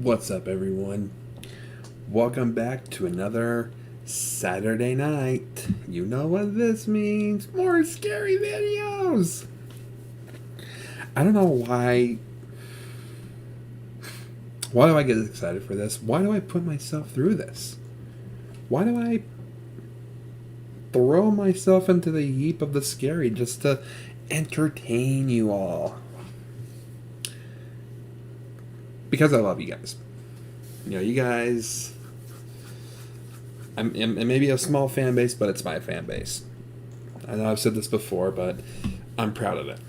What's up, everyone? Welcome back to another Saturday night. You know what this means. More scary videos. I don't know why. Why do I get excited for this? Why do I put myself through this? Why do I throw myself into the heap of the scary just to entertain you all? Because I love you guys. You know, you guys... it may be a small fan base, but it's my fan base. I know I've said this before, but I'm proud of it.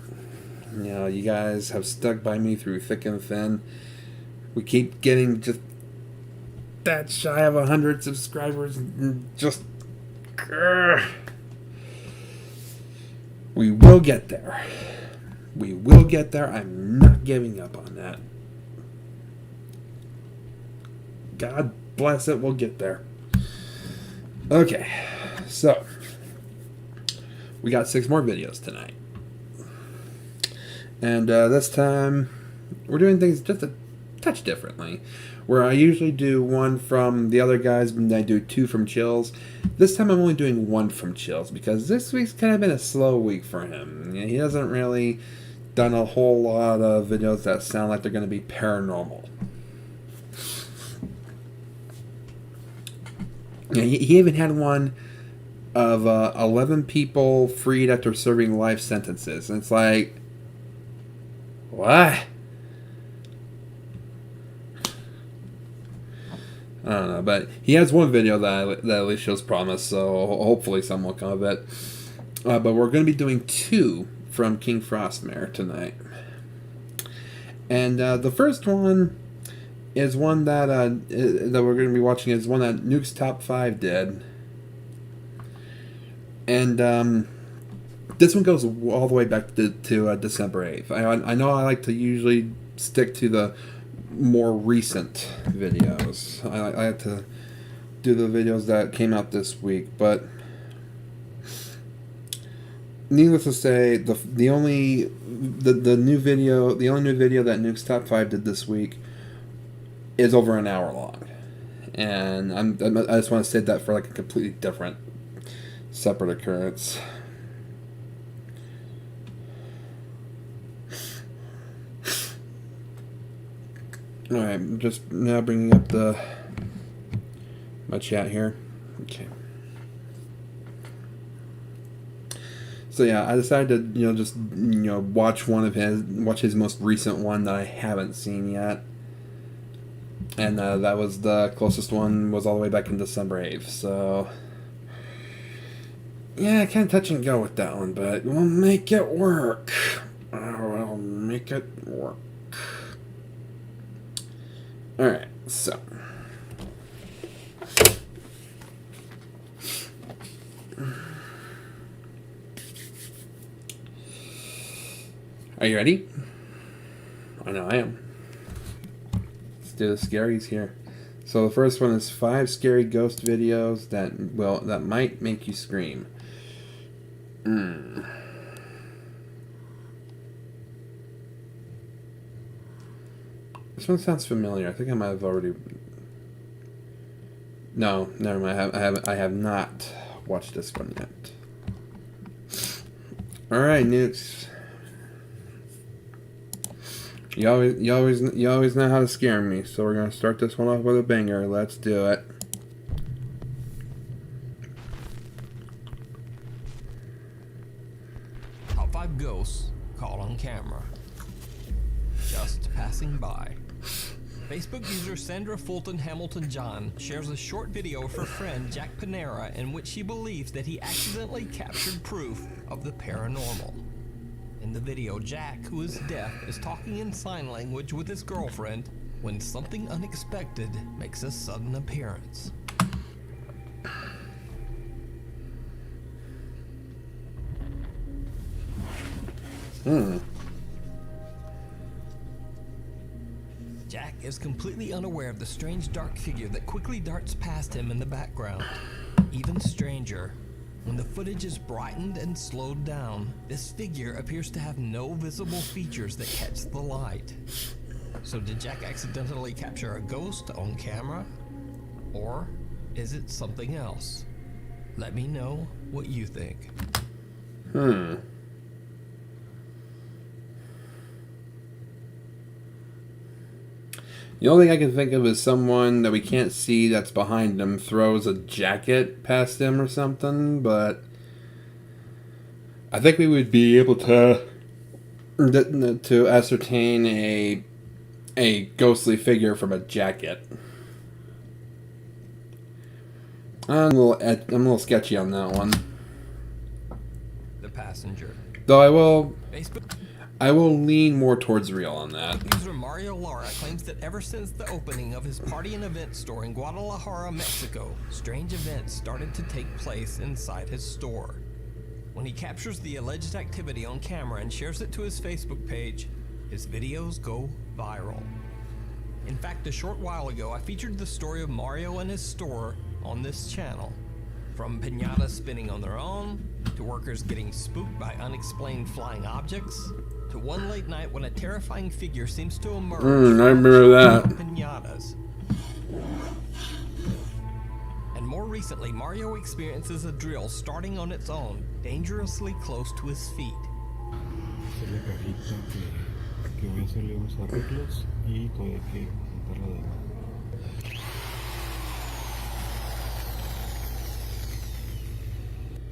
You know, you guys have stuck by me through thick and thin. We keep getting just that shy of 100 subscribers, and just... We will get there. We will get there. I'm not giving up on that. God bless it, we'll get there. Okay, so we got 6 more videos tonight. And this time we're doing things just a touch differently. Where I usually do one from the other guys, and I do 2 from Chills. This time I'm only doing 1 from Chills because this week's kind of been a slow week for him. He hasn't really done a whole lot of videos that sound like they're going to be paranormal. He even had one of 11 people freed after serving life sentences. And it's like, what? I don't know, but he has one video that at least shows promise, so hopefully some will come of it. But we're going to be doing 2 from King Frostmare tonight. And the first one is one that we're going to be watching, is one that Nuke's Top 5 did. And this one goes all the way back to December 8th. I know I like to usually stick to the more recent videos. I like to do the videos that came out this week, but needless to say, the only new video that Nuke's Top 5 did this week is over an hour long, and I just want to say that for like a completely different, separate occurrence. All right, I'm just now bringing up my chat here. Okay. So yeah, I decided to just watch his most recent one that I haven't seen yet. And that was the closest one, was all the way back in December 8th. So, yeah, kind of touch and go with that one, but we'll make it work. We'll make it work. Alright, so. Are you ready? I know I am. Do the scaries here. So the first one is 5 scary ghost videos that might make you scream. This one sounds familiar. I think I might have already. No, never mind. I have not watched this one yet. All right, Nukes. You always know how to scare me, so we're gonna start this one off with a banger. Let's do it. Top 5 ghosts caught on camera. Just passing by. Facebook user Sandra Fulton Hamilton John shares a short video of her friend Jack Panera in which she believes that he accidentally captured proof of the paranormal. In the video, Jack, who is deaf, is talking in sign language with his girlfriend when something unexpected makes a sudden appearance. Jack is completely unaware of the strange dark figure that quickly darts past him in the background. Even stranger, when the footage is brightened and slowed down, this figure appears to have no visible features that catch the light. So did Jack accidentally capture a ghost on camera? Or is it something else? Let me know what you think. The only thing I can think of is someone that we can't see that's behind him throws a jacket past him or something, but I think we would be able to ascertain a ghostly figure from a jacket. I'm a little sketchy on that one. The passenger. Though Facebook I will lean more towards real on that. user Mario Lara claims that ever since the opening of his party and event store in Guadalajara, Mexico, strange events started to take place inside his store. When he captures the alleged activity on camera and shares it to his Facebook page, his videos go viral. In fact, a short while ago, I featured the story of Mario and his store on this channel. From piñatas spinning on their own, to workers getting spooked by unexplained flying objects, to one late night when a terrifying figure seems to emerge I remember that. from piñatas. And more recently, Mario experiences a drill starting on its own, dangerously close to his feet. Esta es la cajita que voy a hacerle unos arreglos y todavía hay que juntarla de nuevo.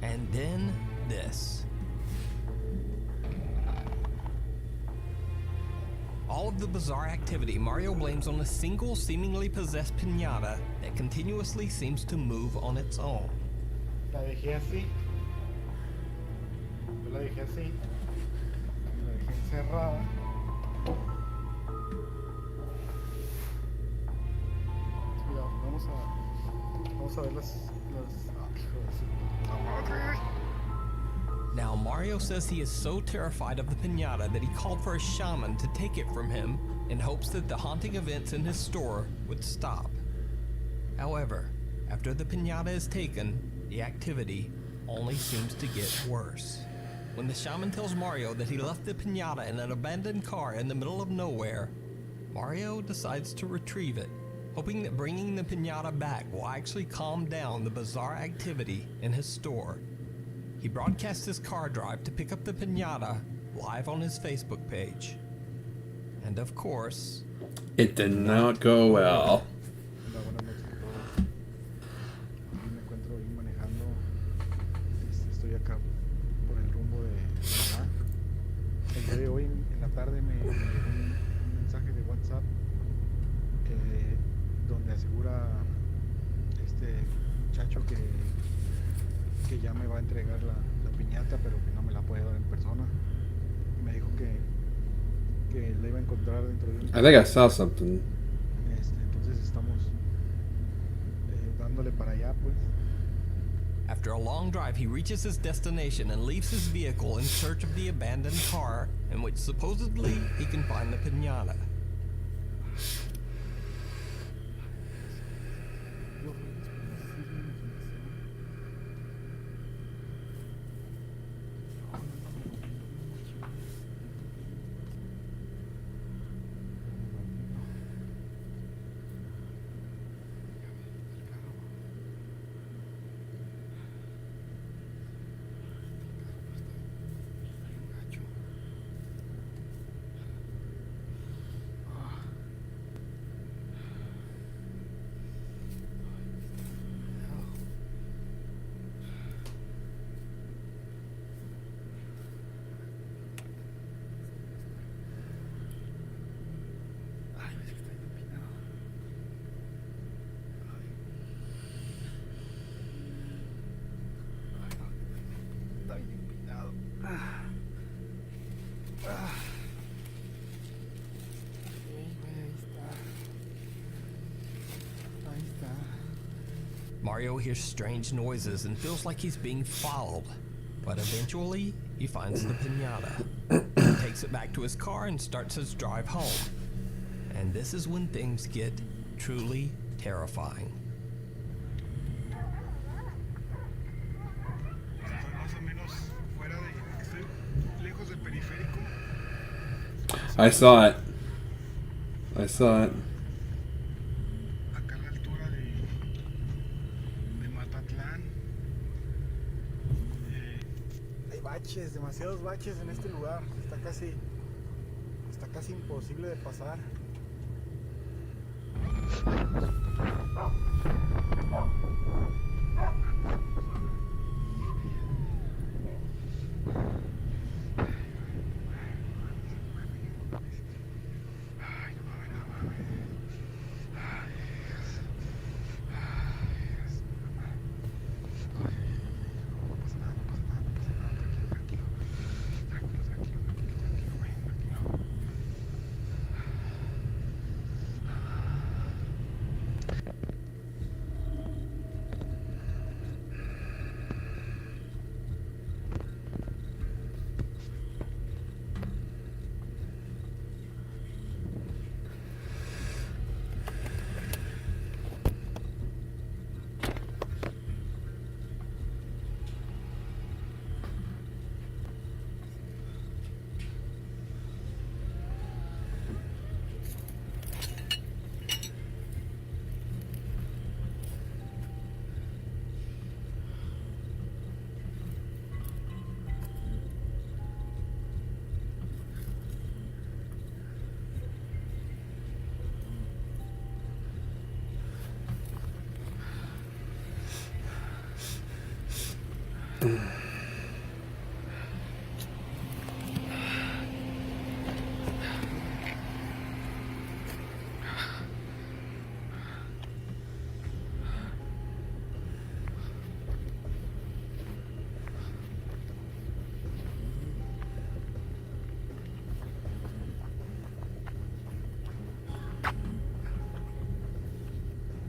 And then this. All of the bizarre activity Mario blames on a single seemingly possessed piñata that continuously seems to move on its own. La dejé así. Yo la dejé así. La dejé encerrada. Cuidado, vamos a ver las hijo de su puta madre. Now, Mario says he is so terrified of the piñata that he called for a shaman to take it from him in hopes that the haunting events in his store would stop. However, after the piñata is taken, the activity only seems to get worse. When the shaman tells Mario that he left the piñata in an abandoned car in the middle of nowhere, Mario decides to retrieve it, hoping that bringing the piñata back will actually calm down the bizarre activity in his store. He broadcasts his car drive to pick up the piñata live on his Facebook page. And of course, It did not go well. Hola, buenas noches a todos. Aquí me encuentro ahí manejando. Estoy acá por el rumbo de Canadá. El día de hoy, en la tarde, me llegó un mensaje de WhatsApp donde asegura este muchacho que ya me va a entregar la piñata, pero que no me la puede dar en persona. Me dijo que la iba a encontrar dentro de un... I think I saw something. Entonces estamos dándole para allá, pues. after a long drive, he reaches his destination and leaves his vehicle in search of the abandoned car in which supposedly he can find the piñata. Mario hears strange noises and feels like he's being followed, but eventually he finds the piñata. He takes it back to his car and starts his drive home. And this is when things get truly terrifying. Más o menos fuera de... Estoy lejos del periférico. I saw it. I saw it. Acá a la altura de Matatlán. Hay baches, demasiados baches en este lugar. Está casi imposible de pasar.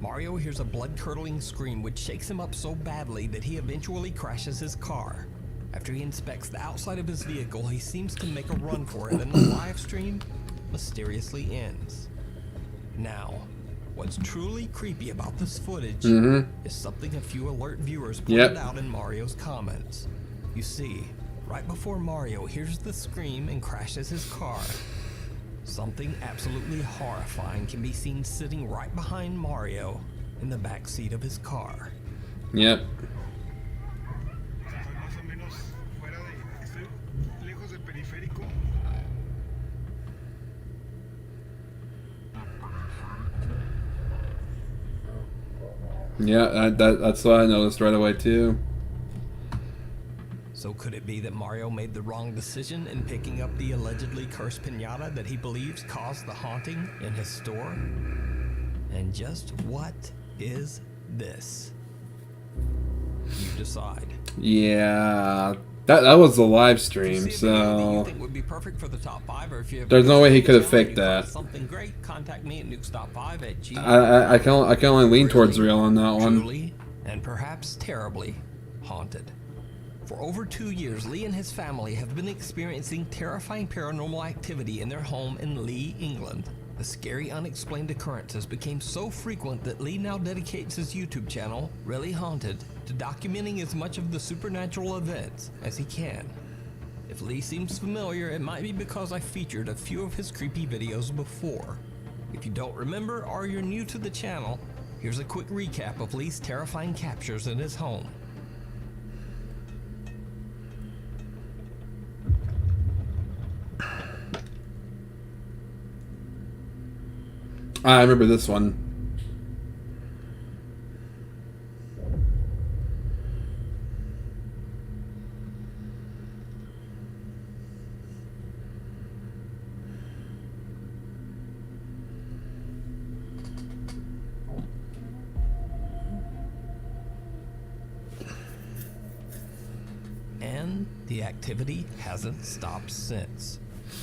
Mario hears a blood-curdling scream which shakes him up so badly that he eventually crashes his car. After he inspects the outside of his vehicle, he seems to make a run for it, and the live stream mysteriously ends. Now, what's truly creepy about this footage is something a few alert viewers pointed out in Mario's comments. You see, right before Mario hears the scream and crashes his car, something absolutely horrifying can be seen sitting right behind Mario in the back seat of his car. Yep. Estoy más o menos fuera de... Estoy lejos del periférico. Yeah, that's what I noticed right away too. So could it be that Mario made the wrong decision in picking up the allegedly cursed piñata that he believes caused the haunting in his store? And just what is this? You decide. Yeah, that was the live If you stream, see a video that you so think would be perfect for the top 5, or if you have there's no way he could have channel and faked you find that. something great, contact me at nukestop5@gmail. I can only lean towards real on that one. Truly, and perhaps terribly, haunted. For over 2 years, Lee and his family have been experiencing terrifying paranormal activity in their home in Lee, England. The scary unexplained occurrences became so frequent that Lee now dedicates his YouTube channel, Really Haunted, to documenting as much of the supernatural events as he can. If Lee seems familiar, it might be because I featured a few of his creepy videos before. If you don't remember or you're new to the channel, here's a quick recap of Lee's terrifying captures in his home. I remember this one. And the activity hasn't stopped since.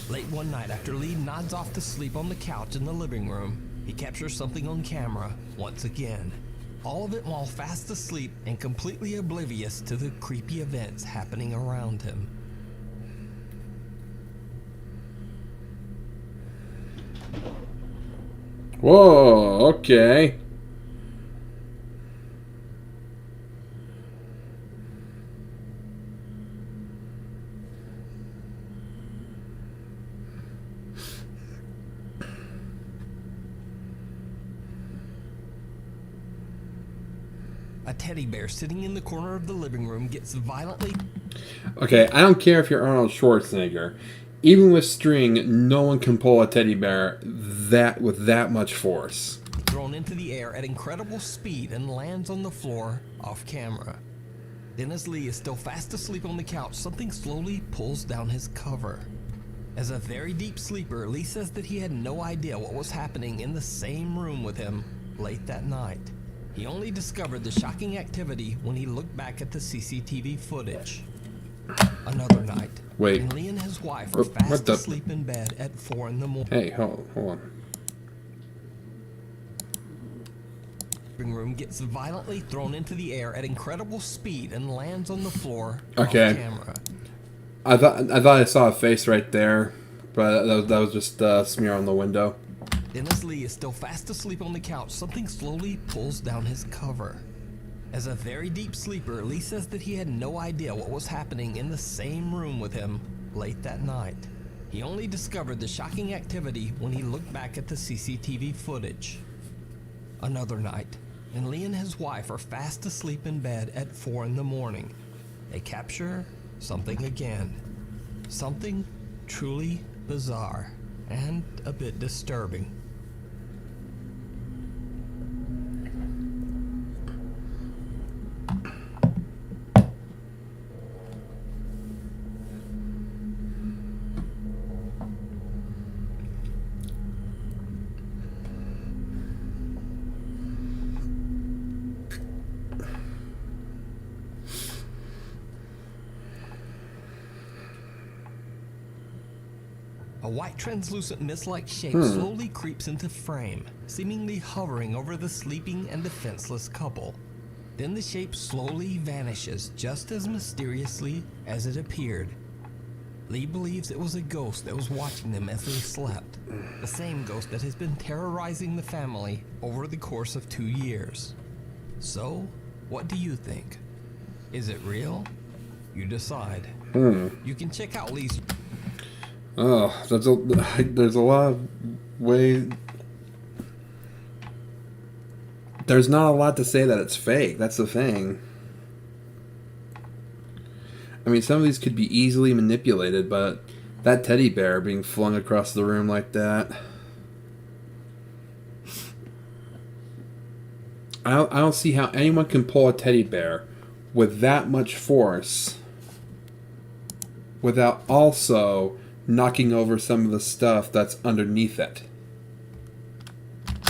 Late one night, after Lee nods off to sleep on the couch in the living room, he captures something on camera once again. All of it while fast asleep and completely oblivious to the creepy events happening around him. Whoa, okay. A teddy bear sitting in the corner of the living room gets violently Okay, I don't care if you're Arnold Schwarzenegger. Even with string, no one can pull a teddy bear with that much force. thrown into the air at incredible speed and lands on the floor off camera. Then as Lee is still fast asleep on the couch, something slowly pulls down his cover. As a very deep sleeper, Lee says that he had no idea what was happening in the same room with him late that night. He only discovered the shocking activity when he looked back at the CCTV footage. Another night, Wait. and Lee and his wife are What fast the- asleep in bed at 4 in the morning. Hey, hold on. Living room gets violently thrown into the air at incredible speed and lands on the floor Okay. off camera. I thought I saw a face right there, but that was just smear on the window. Then as Lee is still fast asleep on the couch, something slowly pulls down his cover. As a very deep sleeper, Lee says that he had no idea what was happening in the same room with him late that night. He only discovered the shocking activity when he looked back at the CCTV footage. Another night, and Lee and his wife are fast asleep in bed at 4 in the morning. They capture something again. Something truly bizarre and a bit disturbing. A white translucent mist-like shape slowly creeps into frame, seemingly hovering over the sleeping and defenseless couple. Then the shape slowly vanishes just as mysteriously as it appeared. Lee believes it was a ghost that was watching them as they slept. The same ghost that has been terrorizing the family over the course of 2 years. So, what do you think? Is it real? You decide. You can check out Lee's... Oh, there's a lot of ways. There's not a lot to say that it's fake. That's the thing. I mean, some of these could be easily manipulated, but that teddy bear being flung across the room like that. I don't see how anyone can pull a teddy bear with that much force without also knocking over some of the stuff that's underneath it.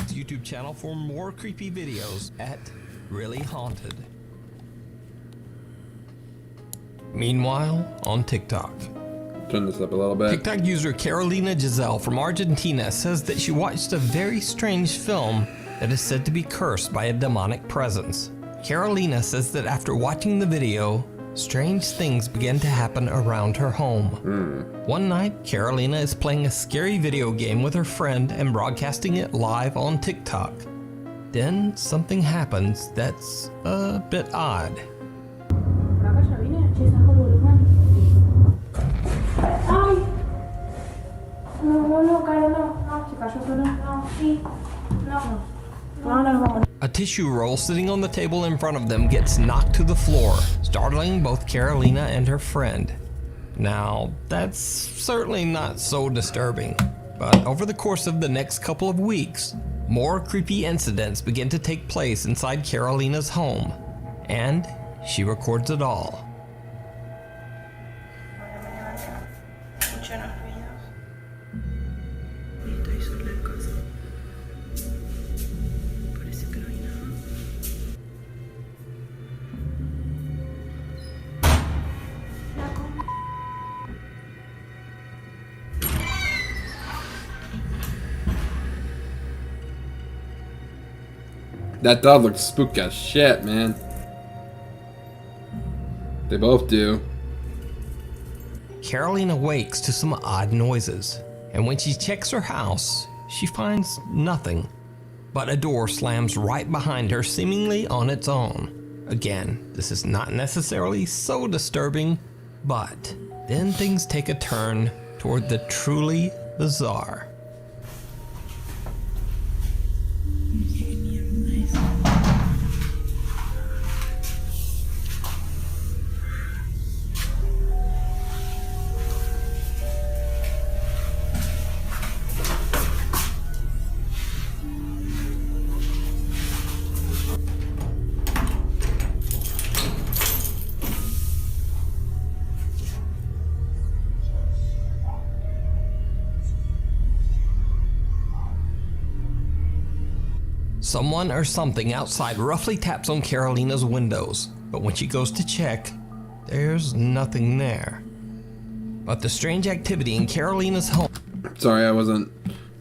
YouTube channel for more creepy videos at Really Haunted. Meanwhile, on TikTok. Turn this up a little bit. TikTok user Carolina Giselle from Argentina says that she watched a very strange film that is said to be cursed by a demonic presence. Carolina says that after watching the video, strange things began to happen around her home. One night, Carolina is playing a scary video game with her friend and broadcasting it live on TikTok. Then something happens that's a bit odd. Kakak Shavina, she's not volumen. Ay! No, Caro, no, se cayó solo. No, sí. No. Vamos. A tissue roll sitting on the table in front of them gets knocked to the floor, startling both Carolina and her friend. Now, that's certainly not so disturbing, but over the course of the next couple of weeks, more creepy incidents begin to take place inside Carolina's home, and she records it all. Escucho los ruidos. Y estoy sola en casa. Parece que no hay nada. That dog looks spooky as shit, man. They both do. Carolina wakes to some odd noises, and when she checks her house, she finds nothing. But a door slams right behind her, seemingly on its own. Again, this is not necessarily so disturbing, but then things take a turn toward the truly bizarre. Someone or something outside roughly taps on Carolina's windows, but when she goes to check, there's nothing there. But the strange activity in Carolina's home. Sorry, I wasn't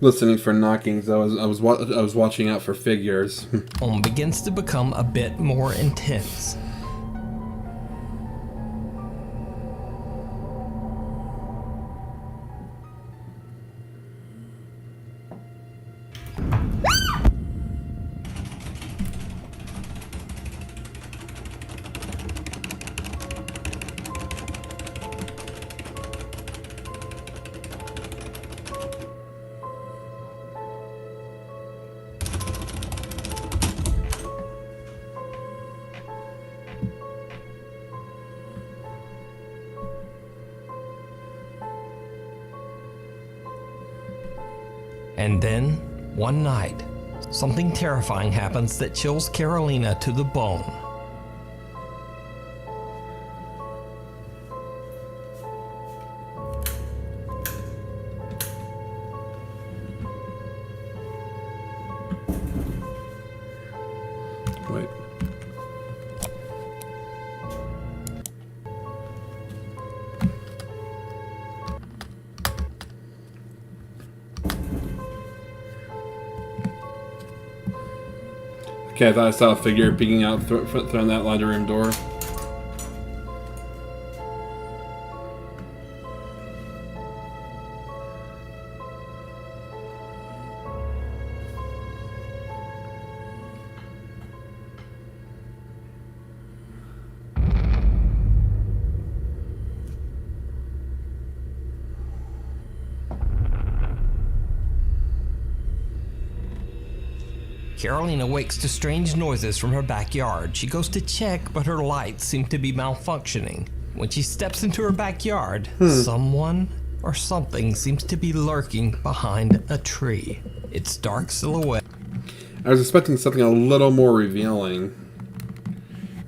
listening for knockings. I was watching out for figures. Home begins to become a bit more intense. And then, one night, something terrifying happens that chills Carolina to the bone. Wait. Okay, I thought I saw a figure peeking out through that laundry room door. Carolina wakes to strange noises from her backyard. She goes to check, but her lights seem to be malfunctioning. When she steps into her backyard, someone or something seems to be lurking behind a tree. Its dark silhouette. I was expecting something a little more revealing.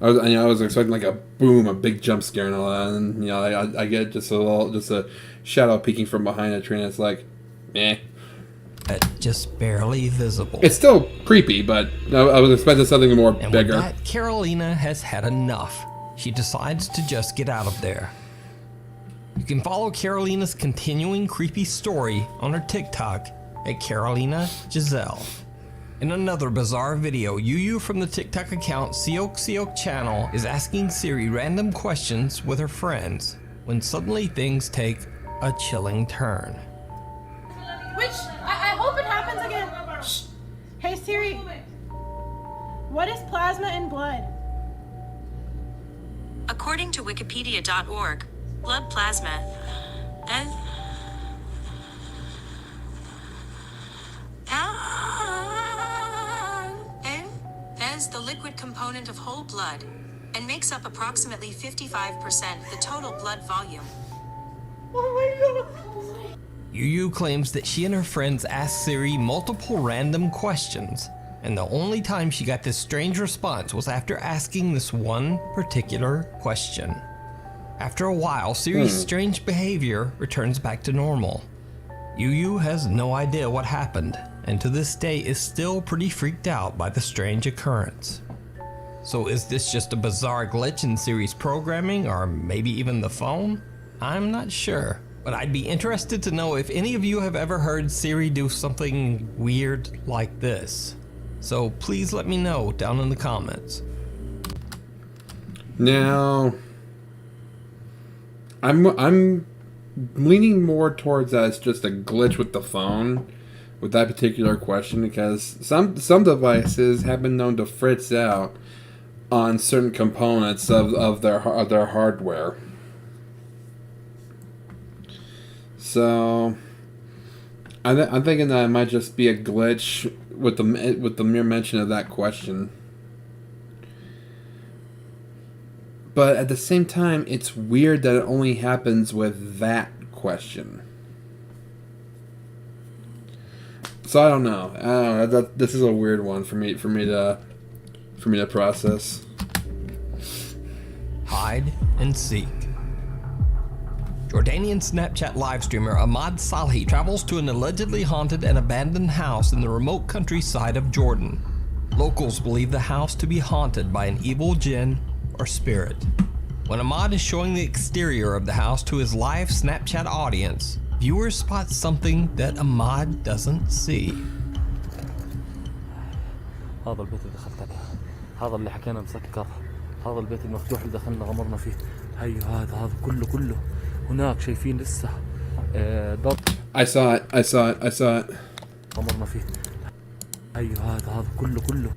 I was expecting like a boom, a big jump scare and all that, and I get just a shadow peeking from behind a tree, and it's like, eh. Just barely visible. It's still creepy, but I was expecting something more And bigger. with that, Carolina has had enough. She decides to just get out of there. You can follow Carolina's continuing creepy story on her TikTok at Carolina Giselle. In another bizarre video, Yuyu from the TikTok account Siok Channel is asking Siri random questions with her friends when suddenly things take a chilling turn. Which, I hope it happens again. Shh. Hey Siri, what is plasma in blood? According to Wikipedia.org, blood plasma is the liquid component of whole blood and makes up approximately 55% the total blood volume. Oh my god. Yuyu claims that she and her friends asked Siri multiple random questions, and the only time she got this strange response was after asking this one particular question. After a while, Siri's strange behavior returns back to normal. Yuyu has no idea what happened, and to this day is still pretty freaked out by the strange occurrence. So is this just a bizarre glitch in Siri's programming, or maybe even the phone? I'm not sure. But I'd be interested to know if any of you have ever heard Siri do something weird like this. So please let me know down in the comments. Now, I'm leaning more towards that it's just a glitch with the phone with that particular question, because some devices have been known to fritz out on certain components of their hardware. So, I'm thinking that it might just be a glitch with the mere mention of that question. But at the same time, it's weird that it only happens with that question. So I don't know. This is a weird one for me to process. Hide and seek. Jordanian Snapchat live streamer Ahmad Salhi travels to an allegedly haunted and abandoned house in the remote countryside of Jordan. Locals believe the house to be haunted by an evil jinn or spirit. When Ahmad is showing the exterior of the house to his live Snapchat audience, viewers spot something that Ahmad doesn't see. هذا البيت اللي دخلت عليه، هذا اللي حكينا مسكر، هذا البيت المفتوح اللي دخلنا غمرنا فيه. هيو هذا كله هناك شايفين لسه دار. I saw it. غمرنا فيه. هيو هذا كله.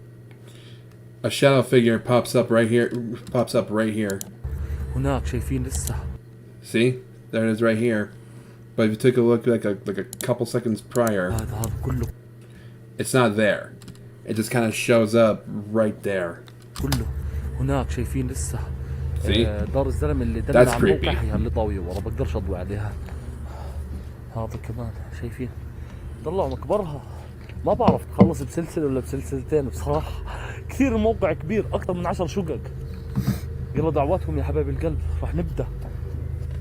A shadow figure pops up right here. هناك شايفين لسه. See? There it is right here. But if you take a look like a couple seconds prior, هذا كله. it's not there. It just kind of shows up right there. كله هناك شايفين لسه. See? دار الزلمه اللي دل That's على creepy. الموقع هي اللي طاويه ورا بقدرش اضوي عليها. هذا كمان شايفين طلعوا مكبرها. ما بعرف تخلص بسلسله ولا بسلسلتين بصراحه. كثير الموقع كبير اكثر من 10 شقق. يلا دعواتكم يا حبايب القلب راح نبدا.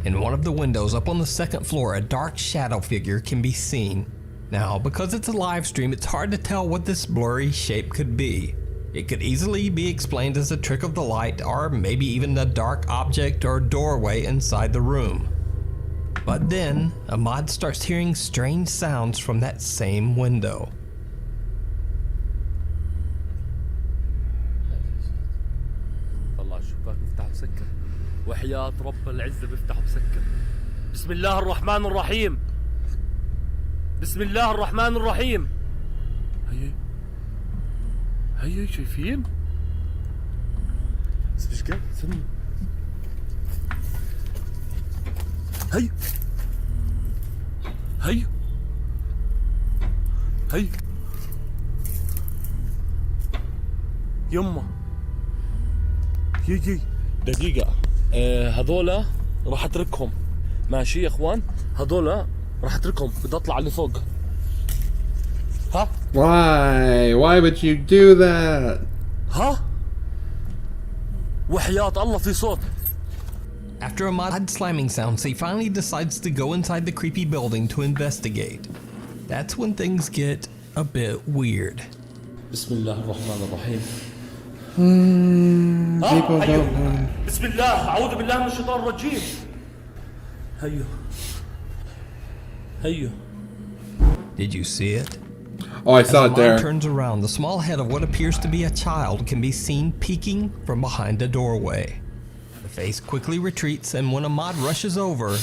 In one of the windows up on the second floor, a dark shadow figure can be seen. Now, because it's a live stream, it's hard to tell what this blurry shape could be. It could easily be explained as a trick of the light, or maybe even a dark object or doorway inside the room. But then, Ahmad starts hearing strange sounds from that same window. طلع الشباك بيفتح وسكر. وحياة رب العزة بيفتح وسكر. بسم الله الرحمن الرحيم. بسم الله الرحمن الرحيم. هي شايفين؟ بس مش قاعد استنى. هي يما يجي دقيقة. هذولا راح اتركهم ماشي يا اخوان. هذولا راح اتركهم بدي اطلع اللي فوق. ها Why would you do that? ها وحياة الله في صوت. After Ahmad's slamming sounds, he finally decides to go inside the creepy building to investigate. That's when things get a bit weird. بسم الله الرحمن الرحيم. People don't know. بسم الله أعوذ بالله من الشيطان الرجيم. هيو Did you see it? Oh, I As saw it Ahmad there. turns around, the small head of what appears to be a child can be seen peeking from behind a doorway. The face quickly retreats, and when Ahmad rushes over,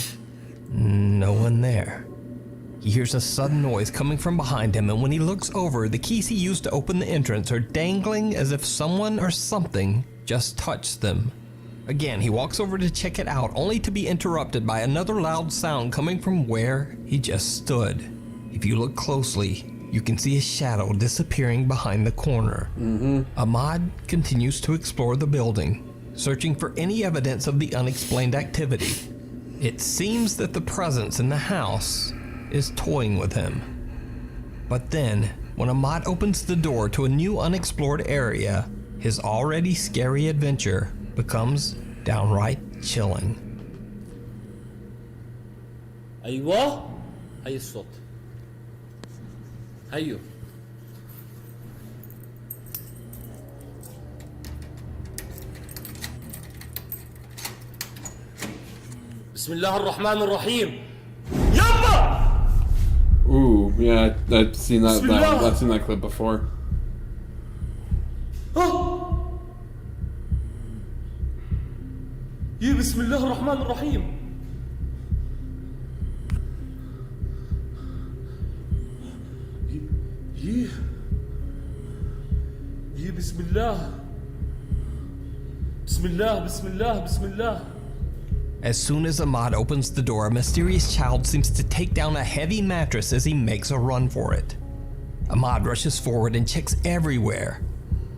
no one there. He hears a sudden noise coming from behind him, and when he looks over, the keys he used to open the entrance are dangling as if someone or something just touched them. Again, he walks over to check it out, only to be interrupted by another loud sound coming from where he just stood. If you look closely, you can see a shadow disappearing behind the corner. Ahmad continues to explore the building, searching for any evidence of the unexplained activity. It seems that the presence in the house is toying with him. But then, when Ahmad opens the door to a new unexplored area, his already scary adventure becomes downright chilling. أيوة هي الصوت. هيو بسم الله الرحمن الرحيم. يابا Ooh, yeah, I've seen I've seen that clip before. يي بسم الله الرحمن الرحيم. يي بسم الله بسم الله بسم الله بسم الله. As soon as Ahmad opens the door, a mysterious child seems to take down a heavy mattress as he makes a run for it. Ahmad rushes forward and checks everywhere,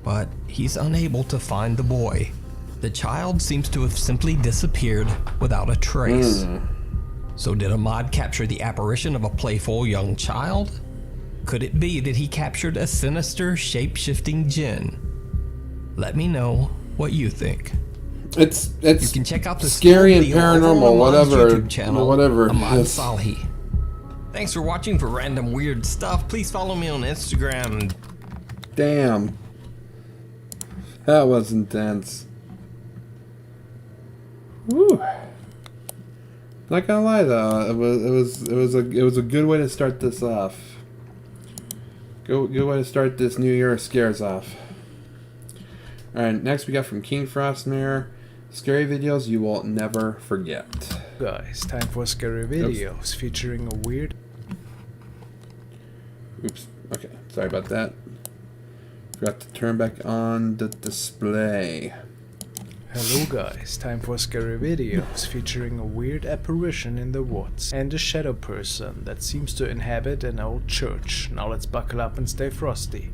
but he's unable to find the boy. The child seems to have simply disappeared without a trace. So did Ahmad capture the apparition of a playful young child? Could it be that he captured a sinister, shape-shifting jinn? Let me know what you think. It's You can check out the scary and full video over paranormal, on Ahmad's whatever, YouTube channel, whatever. Ahmad Yes. Salhi. Thanks for watching. For random weird stuff, please follow me on Instagram. Damn. That was intense. Woo. Not gonna lie though, it was a good way to start this off. Good way to start this New Year scares off. Alright, next we got from King Frostmere, scary videos you will never forget. Guys, time for scary videos featuring a weird. Oops. Okay, sorry about that. Forgot to turn back on the display. Hello guys, time for scary videos featuring a weird apparition in the woods and a shadow person that seems to inhabit an old church. Now let's buckle up and stay frosty.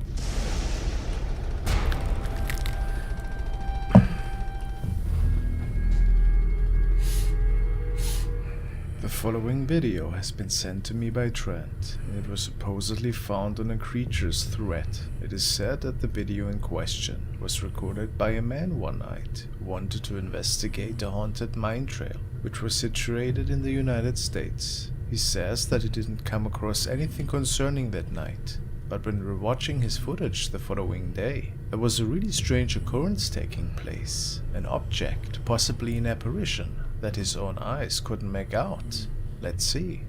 The following video has been sent to me by Trent, and it was supposedly found on a creature's thread. It is said that the video in question was recorded by a man one night who wanted to investigate a haunted mine trail, which was situated in the United States. He says that he didn't come across anything concerning that night, but when rewatching his footage the following day, there was a really strange occurrence taking place. An object, possibly an apparition, that his own eyes couldn't make out. Let's see.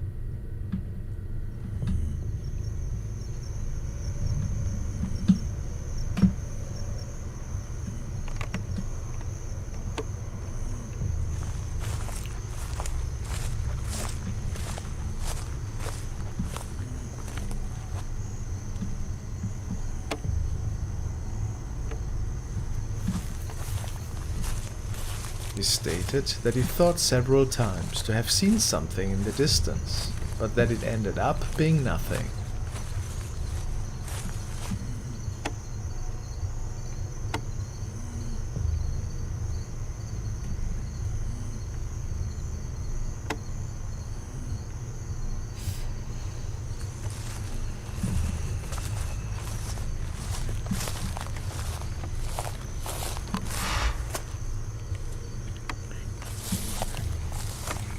He stated that he thought several times to have seen something in the distance, but that it ended up being nothing.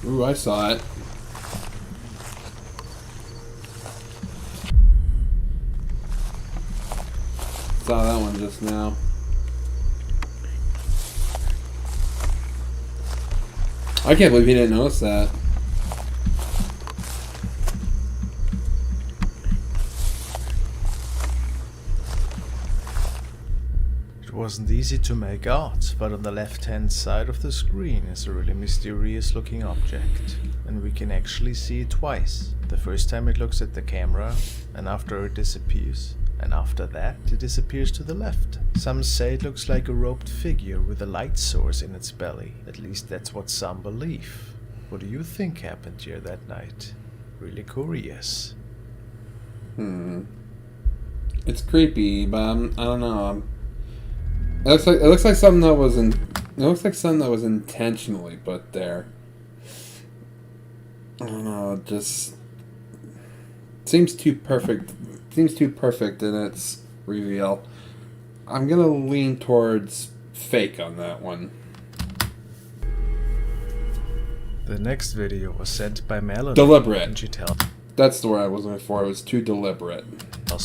Ooh, I saw it. Saw that one just now. I can't believe he didn't notice that. It wasn't easy to make out, but on the left-hand side of the screen is a really mysterious looking object, and we can actually see it twice. The first time it looks at the camera, and after it disappears, and after that it disappears to the left. Some say it looks like a robed figure with a light source in its belly. At least that's what some believe. What do you think happened here that night? Really curious. It's creepy, but I don't know. It looks like something that was intentionally put there. I don't know. It just seems too perfect. Seems too perfect in its reveal. I'm gonna lean towards fake on that one. The next video was sent by Melanie. Deliberate. And she tells That's the word I was looking for. It was too deliberate.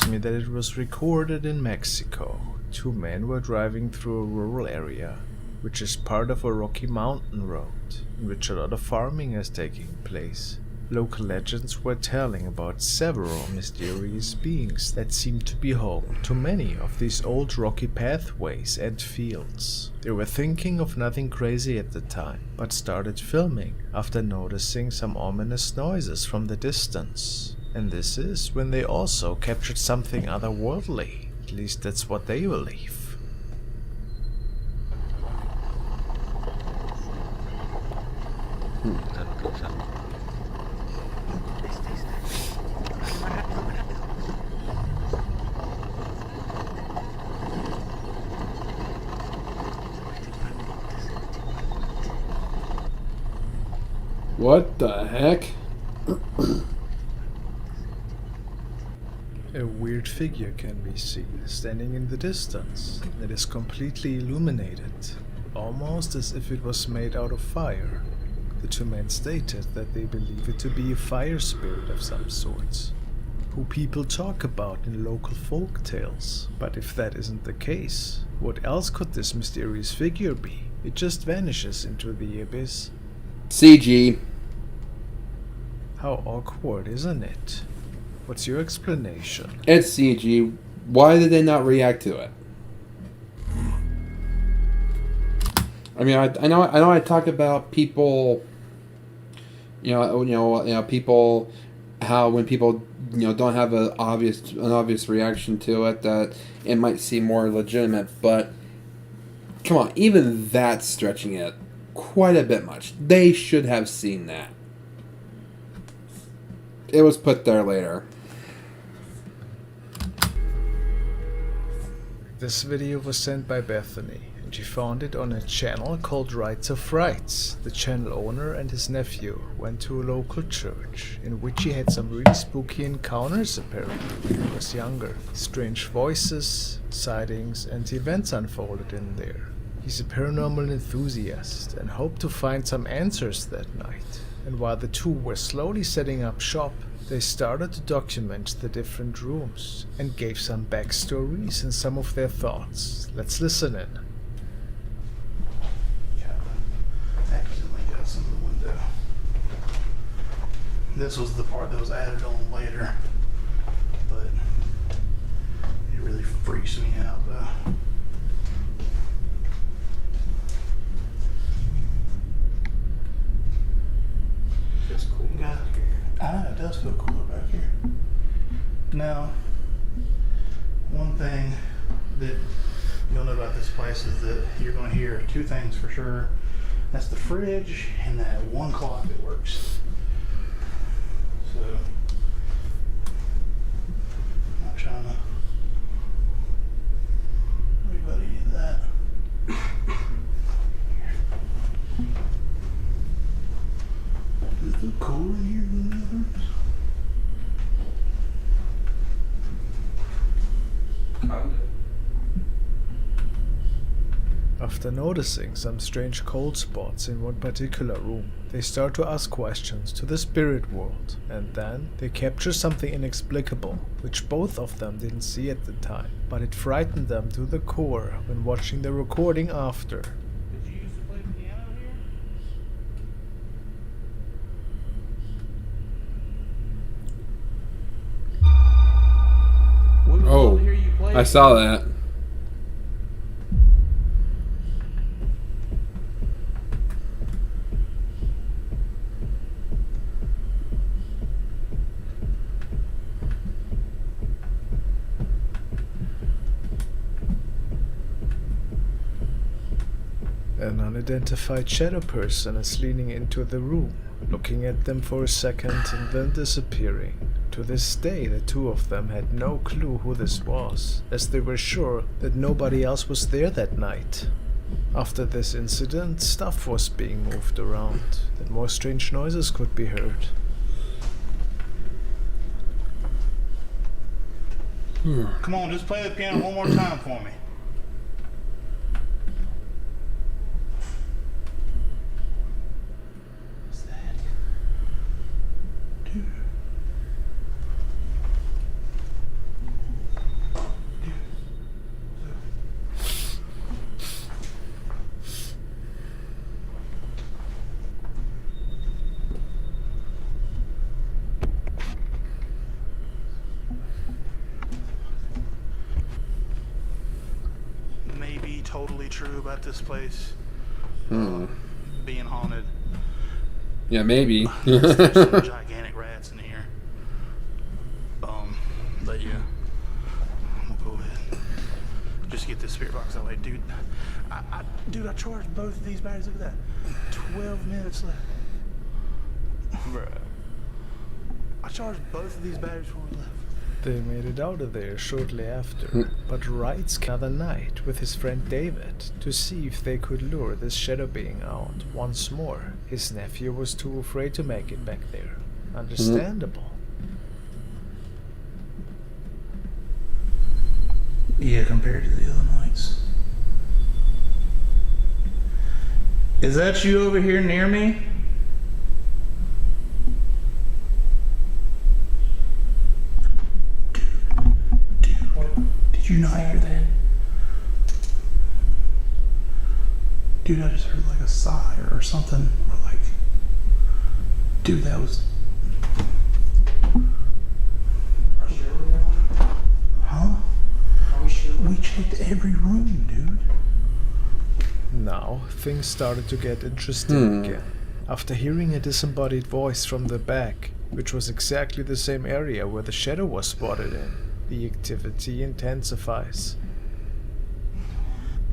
me that it was recorded in Mexico. Two men were driving through a rural area, which is part of a rocky mountain road, in which a lot of farming is taking place. Local legends were telling about several mysterious beings that seemed to be home to many of these old rocky pathways and fields. They were thinking of nothing crazy at the time, but started filming after noticing some ominous noises from the distance. And this is when they also captured something otherworldly. At least that's what they believe. What the heck? A weird figure can be seen standing in the distance. It is completely illuminated, almost as if it was made out of fire. The two men stated that they believe it to be a fire spirit of some sort. who people talk about in local folk tales. But if that isn't the case, what else could this mysterious figure be? It just vanishes into the abyss. CG. How awkward, isn't it? What's your explanation? It's CG. Why did they not react to it? I mean, I know I talk about people, people, how when people, don't have an obvious reaction to it, that it might seem more legitimate, but come on, even that's stretching it quite a bit much. They should have seen that. It was put there later. This video was sent by Bethany, and she found it on a channel called Rights of Frights. The channel owner and his nephew went to a local church, in which he had some really spooky encounters apparently when he was younger. Strange voices, sightings, and events unfolded in there. He's a paranormal enthusiast and hoped to find some answers that night. And while the two were slowly setting up shop, they started to document the different rooms and gave some backstories and some of their thoughts. Let's listen in. Yeah, accidentally got some of the window. This was the part that was added on later, but it really freaks me out though. It's cool. I know, it does feel cooler back here. Now, one thing that you'll know about this place is that you're going to hear two things for sure. That's the fridge and that one clock that works. So, I'm not trying to worry about any of that. Does it feel cooler in here than the others? After noticing some strange cold spots in one particular room, they start to ask questions to the spirit world, and then they capture something inexplicable, which both of them didn't see at the time, but it frightened them to the core when watching the recording after. Did you used to play piano here? We would love to hear you play. I saw that. An unidentified shadow person is leaning into the room, looking at them for a second and then disappearing. To this day, the two of them had no clue who this was, as they were sure that nobody else was there that night. After this incident, stuff was being moved around, and more strange noises could be heard. Come on, just play the piano one more time for me. What's that? Dude. Maybe totally true about this place being haunted. Yeah, maybe. There's some gigantic rats in here. But yeah, I'm gonna go ahead. Just get this spirit box that way, dude. Dude, I charged both of these batteries. Look at that. 12 minutes left. Bruh. I charged both of these batteries before we left. They made it out of there shortly after, but Wrights came another night with his friend David to see if they could lure this shadow being out once more. His nephew was too afraid to make it back there. Understandable. Yeah, compared to the other nights. Is that you over here near me? Did you not hear that? Dude, I just heard like a sigh or something. Or like, dude, that was. Huh? Are we sure? We checked every room, dude. Now, things started to get interesting again. After hearing a disembodied voice from the back, which was exactly the same area where the shadow was spotted in, the activity intensifies.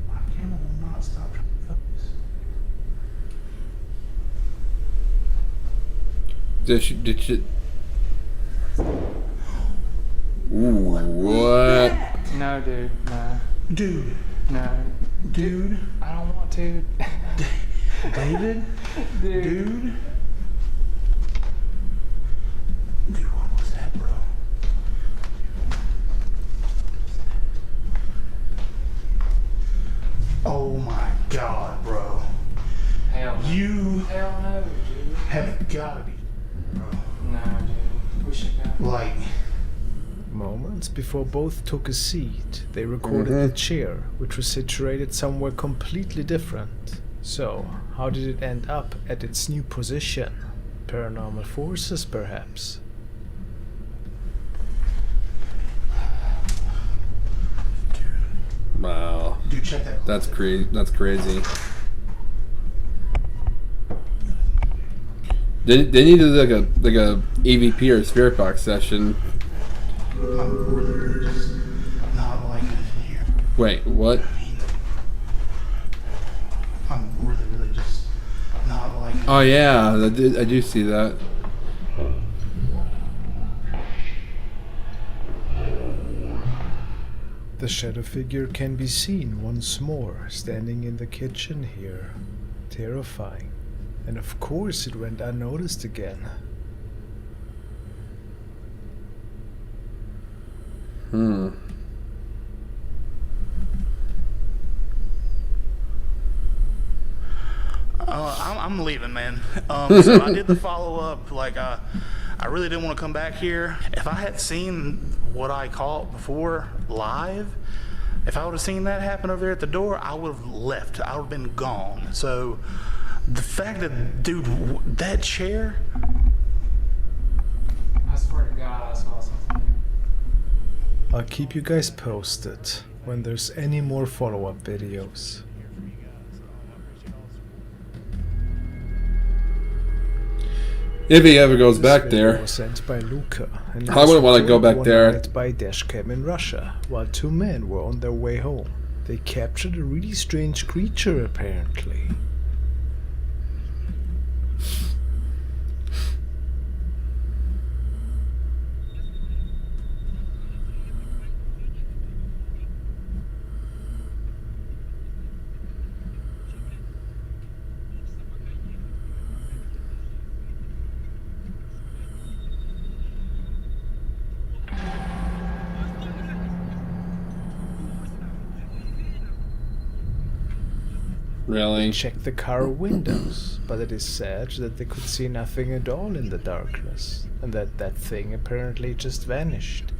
My camera will not stop trying to focus. Did she? Ooh, what? No, dude. No. Dude. No. Dude. I don't want to. David? Dude. Dude? Dude, what was that, bro? Oh my god, bro. Hell no. You Hell no, dude. have gotta be, bro. No, dude. We should go. Like, Moments before both took a seat, they recorded the chair, which was situated somewhere completely different. So, how did it end up at its new position? Paranormal forces, perhaps? Wow. dude, check that. That's crazy. That's crazy. They needed like a EVP or a spirit box session. I'm really just not liking it here. Wait, what? I'm really just not liking it. Oh yeah, I do see that. The shadow figure can be seen once more, standing in the kitchen here. Terrifying. And of course it went unnoticed again. I'm leaving, man. So I did the follow up. Like, I really didn't want to come back here. If I had seen what I caught before live, if I would have seen that happen over there at the door, I would have left. I would have been gone. So the fact that, dude, that chair. I swear to God, I saw something. I'll keep you guys posted when there's any more follow-up videos. If he ever goes This back video there. was sent by Luca, and it I was wouldn't wanna go recorded back one there. night by Dashcam in Russia, while two men were on their way home. They captured a really strange creature, apparently. Really? Checked the car windows, but it is said that they could see nothing at all in the darkness, and that thing apparently just vanished.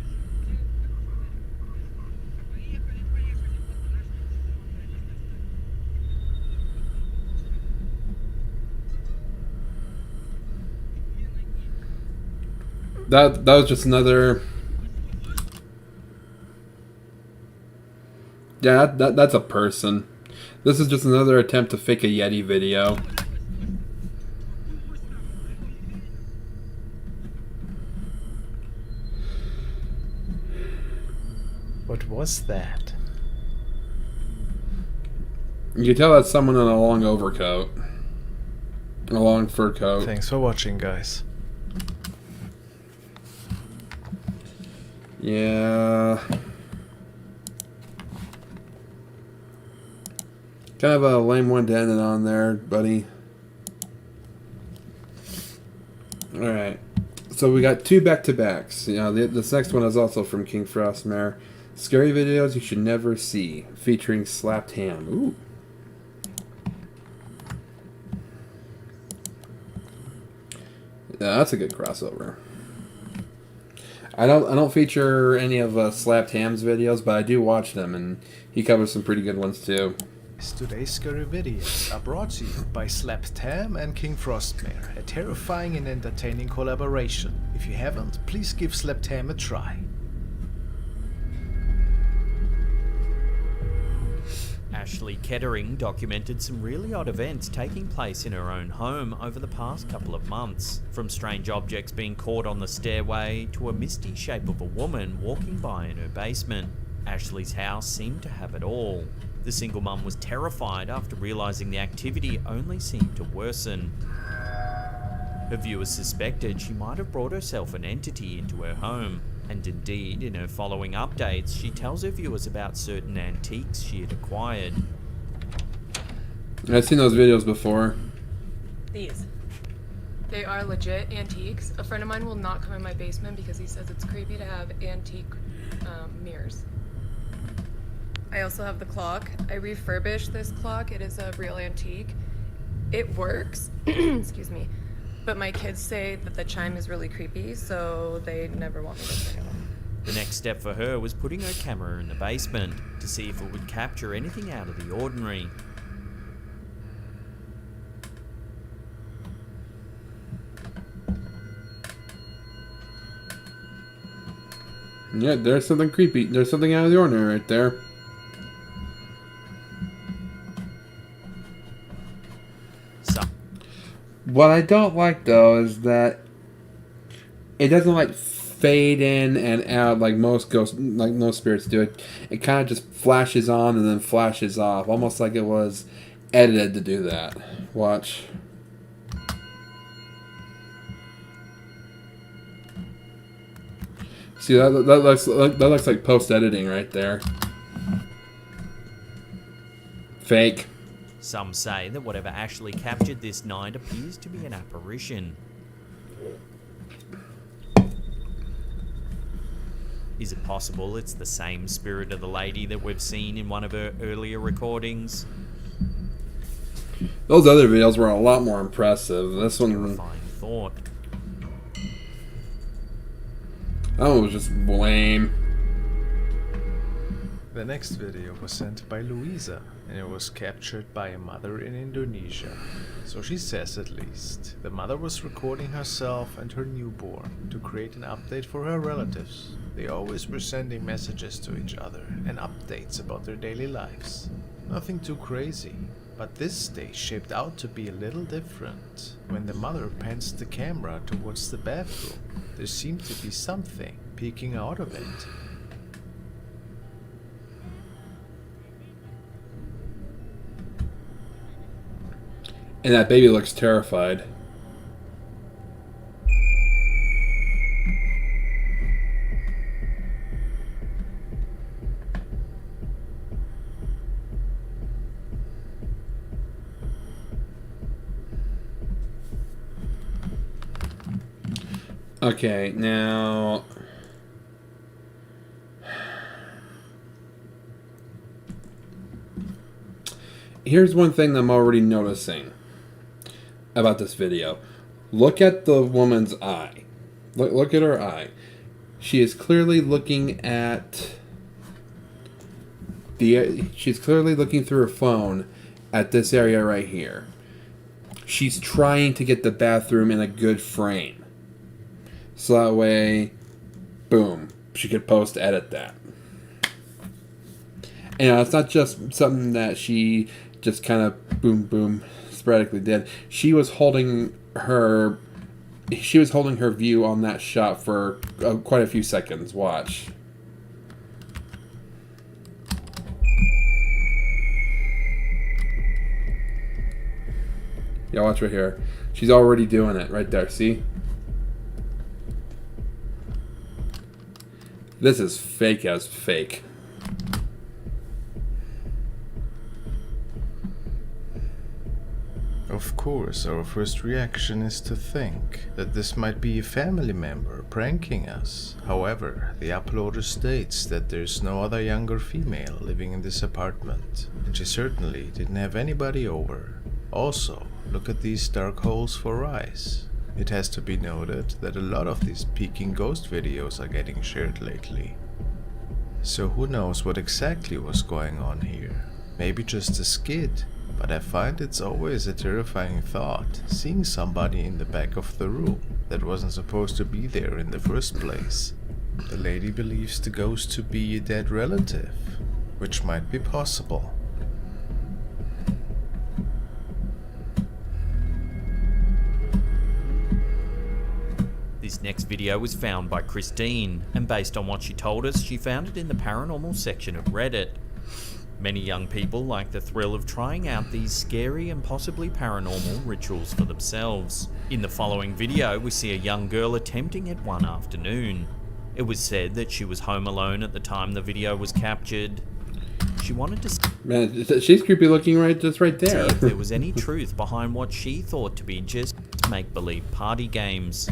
That was just another. Yeah, that's a person. This is just another attempt to fake a Yeti video. What was that? You can tell that's someone in a long overcoat. A long fur coat. Thanks for watching, guys. Yeah. Kind of a lame one to end it on there, buddy. Alright. So we got two back-to-backs. You know, this next one is also from King Frostmare. Scary videos you should never see, featuring slapped ham. Ooh. Yeah, that's a good crossover. I don't feature any of Slapped Ham's videos, but I do watch them, and he covers some pretty good ones too. Today's scary videos are brought to you by Slapped Ham and King Frostmare, a terrifying and entertaining collaboration. If you haven't, please give Slapped Ham a try. Ashley Kettering documented some really odd events taking place in her own home over the past couple of months. From strange objects being caught on the stairway to a misty shape of a woman walking by in her basement. Ashley's house seemed to have it all. The single mum was terrified after realising the activity only seemed to worsen. Her viewers suspected she might have brought herself an entity into her home. And indeed, in her following updates, she tells her viewers about certain antiques she had acquired. I've seen those videos before. These. They are legit antiques. A friend of mine will not come in my basement because he says it's creepy to have antique mirrors. I also have the clock. I refurbished this clock. It is a real antique. It works. Excuse me. But my kids say that the chime is really creepy, so they never want me to turn it on. The next step for her was putting her camera in the basement to see if it would capture anything out of the ordinary. Yeah, there's something creepy. There's something out of the ordinary right there. What I don't like though is that it doesn't like fade in and out like most ghosts, like most spirits do. It kind of just flashes on and then flashes off, almost like it was edited to do that. Watch. See that looks like post editing right there. Fake. Some say that whatever Ashley captured this night appears to be an apparition. Is it possible it's the same spirit of the lady that we've seen in one of her earlier recordings? Those other videos were a lot more impressive. This one, terrifying thought. That one was just lame. The next video was sent by Louisa, and it was captured by a mother in Indonesia. So she says, at least. The mother was recording herself and her newborn to create an update for her relatives. They always were sending messages to each other and updates about their daily lives. Nothing too crazy, but this day shaped out to be a little different. When the mother pans the camera towards the bathroom, there seemed to be something peeking out of it. And that baby looks terrified. Okay, now here's one thing that I'm already noticing about this video. Look at the woman's eye. Look at her eye. She is clearly looking at she's clearly looking through her phone at this area right here. She's trying to get the bathroom in a good frame. So that way, boom, she could post edit that. And it's not just something that she just kind of boom sporadically did. She was holding her view on that shot for quite a few seconds. Watch. Yeah, watch right here. She's already doing it right there. See? This is fake as fake. Of course, our first reaction is to think that this might be a family member pranking us. However, the uploader states that there's no other younger female living in this apartment, and she certainly didn't have anybody over. Also, look at these dark holes for eyes. It has to be noted that a lot of these peeking ghost videos are getting shared lately. So who knows what exactly was going on here? Maybe just a skit, but I find it's always a terrifying thought, seeing somebody in the back of the room that wasn't supposed to be there in the first place. The lady believes the ghost to be a dead relative, which might be possible. This next video was found by Christine, and based on what she told us, she found it in the paranormal section of Reddit. Many young people like the thrill of trying out these scary and possibly paranormal rituals for themselves. In the following video, we see a young girl attempting it one afternoon. It was said that she was home alone at the time the video was captured. She wanted to Man, she's creepy looking just right see there. if there was any truth behind what she thought to be just make-believe party games.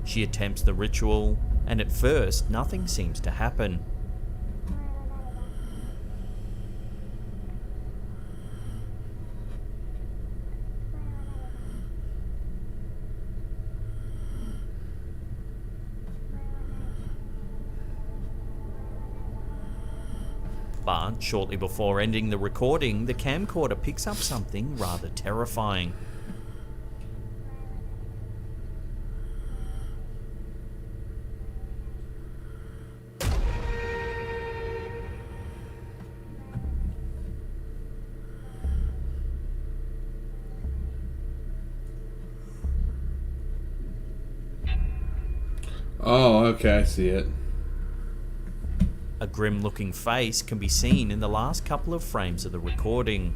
She attempts the ritual, and at first, nothing seems to happen. But shortly before ending the recording, the camcorder picks up something rather terrifying. Oh, okay, I see it. A grim-looking face can be seen in the last couple of frames of the recording.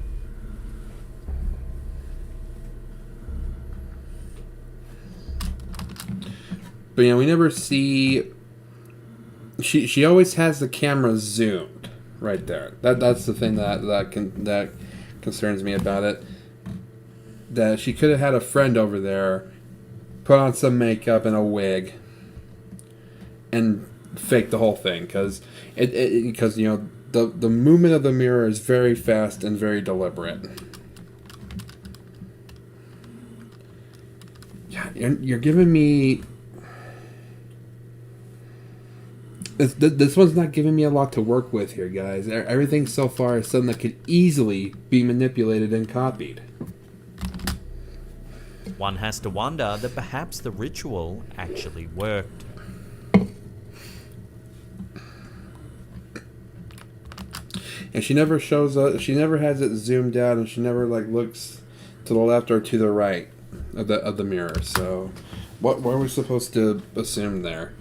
But we never see. She always has the camera zoomed right there. That's the thing that concerns me about it. That she could have had a friend over there, put on some makeup and a wig, and fake the whole thing, because the movement of the mirror is very fast and very deliberate. Yeah, you're giving me. This one's not giving me a lot to work with here, guys. Everything so far is something that could easily be manipulated and copied. One has to wonder that perhaps the ritual actually worked. And she never shows up. She never has it zoomed out, and she never looks to the left or to the right of the mirror. So, what are we supposed to assume there?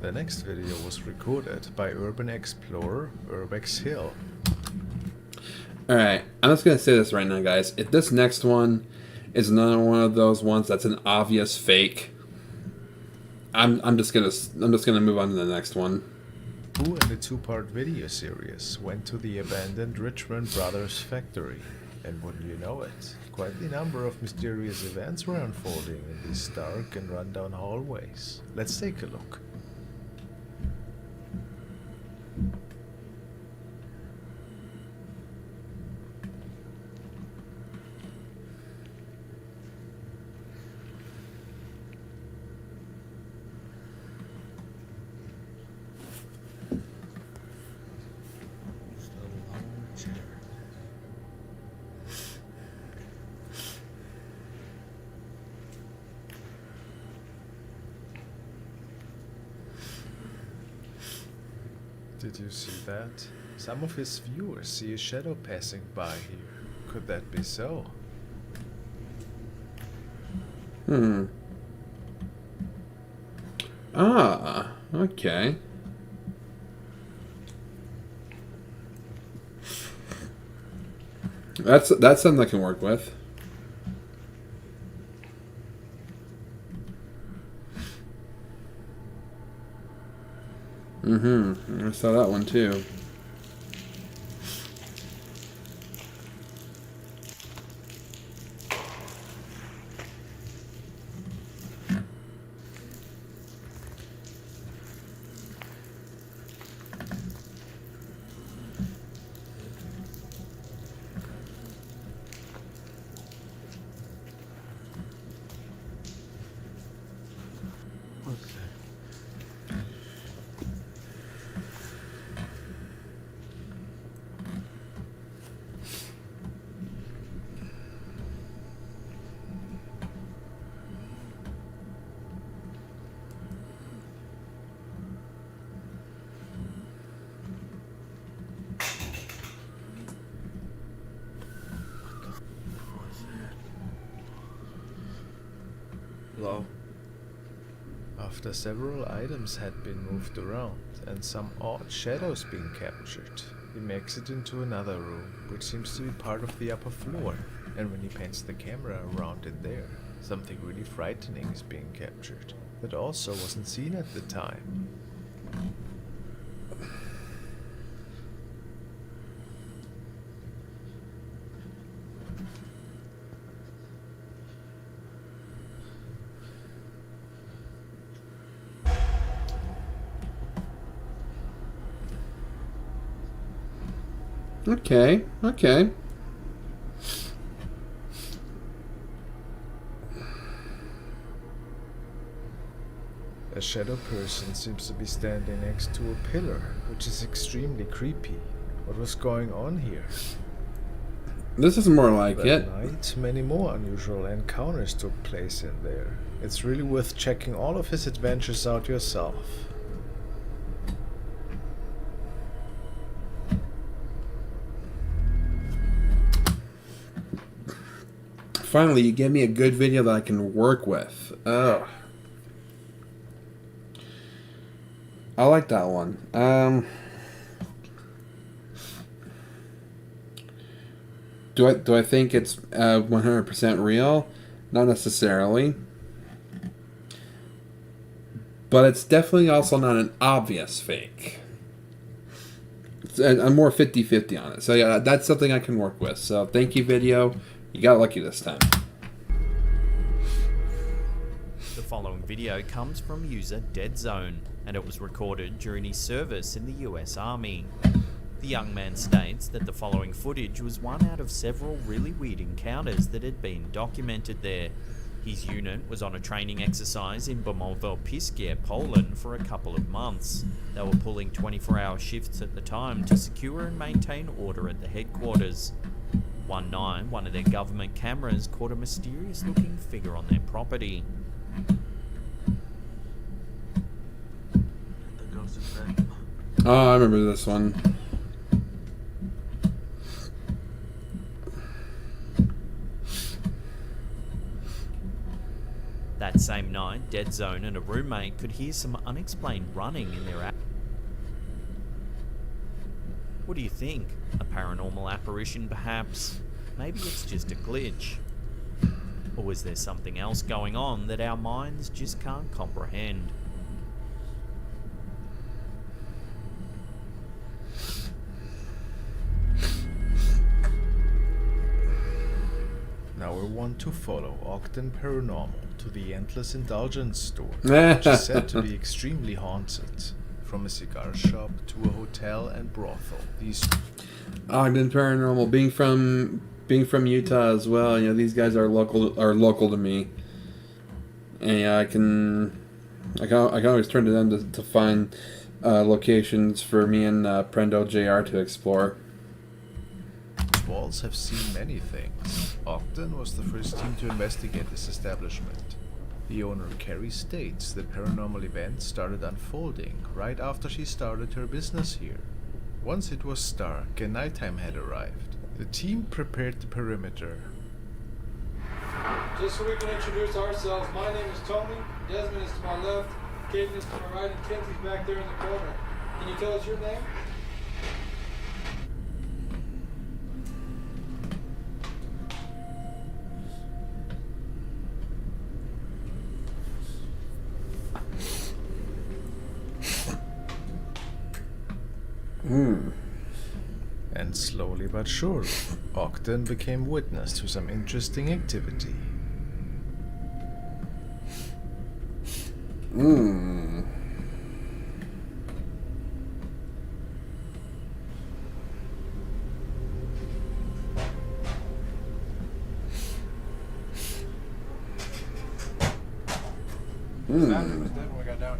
The next video was recorded by urban explorer Urbex Hill. Alright, I'm just going to say this right now, guys. If this next one is another one of those ones that's an obvious fake, I'm just gonna move on to the next one. Who in the two-part video series went to the abandoned Richmond Brothers factory? And wouldn't you know it, quite the number of mysterious events were unfolding in these dark and rundown hallways. Let's take a look. Did you see that? Some of his viewers see a shadow passing by here. Could that be so? Ah, okay. That's something I can work with. I saw that one too. Hello. After several items had been moved around and some odd shadows being captured, he makes it into another room, which seems to be part of the upper floor. And when he pans the camera around in there, something really frightening is being captured that also wasn't seen at the time. Okay, okay. A shadow person seems to be standing next to a pillar, which is extremely creepy. What was going on here? This is more like That it. night, many more unusual encounters took place in there. It's really worth checking all of his adventures out yourself. Finally, you gave me a good video that I can work with. Oh. I like that one. Do I think it's 100% real? Not necessarily. But it's definitely also not an obvious fake. I'm more 50-50 on it. So yeah, that's something I can work with. So thank you, video. You got lucky this time. The following video comes from user Dead Zone, and it was recorded during his service in the US Army. The young man states that the following footage was one out of several really weird encounters that had been documented there. His unit was on a training exercise in Piskie, Poland for a couple of months. They were pulling 24-hour shifts at the time to secure and maintain order at the headquarters. One night, one of their government cameras caught a mysterious-looking figure on their property. Oh, I remember this one. That same night, Dead Zone and a roommate could hear some unexplained running in their What do you think? A paranormal apparition, perhaps? Maybe it's just a glitch. Or is there something else going on that our minds just can't comprehend? Now we want to follow Ogden Paranormal to the Endless Indulgence store, which is said to be extremely haunted. From a cigar shop to a hotel and brothel, these Ogden Paranormal, being from Utah as well, you know, these guys are local to me, and yeah, I can always turn to them to find locations for me and Prendo JR to explore. walls have seen many things. Ogden was the first team to investigate this establishment. The owner, Carrie, states that paranormal events started unfolding right after she started her business here. Once it was dark and nighttime had arrived, the team prepared the perimeter. Just so we can introduce ourselves, my name is Tony, Desmond is to my left, Caden is to my right, and Kenzie's back there in the corner. Can you tell us your name? And slowly but surely, Ogden became witness to some interesting activity. The battery was dead when we got down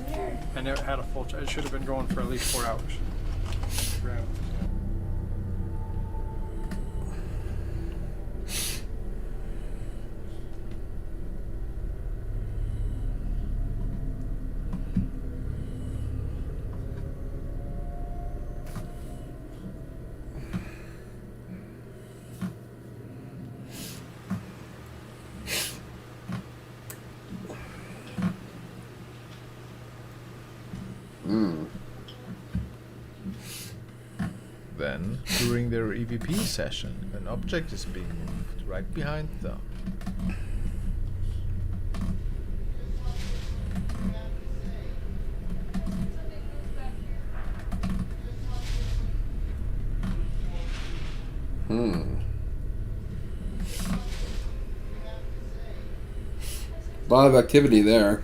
here. And it had a full charge. It should have been going for at least 4 hours. During their EVP session, an object is being moved right behind them. A lot of activity there.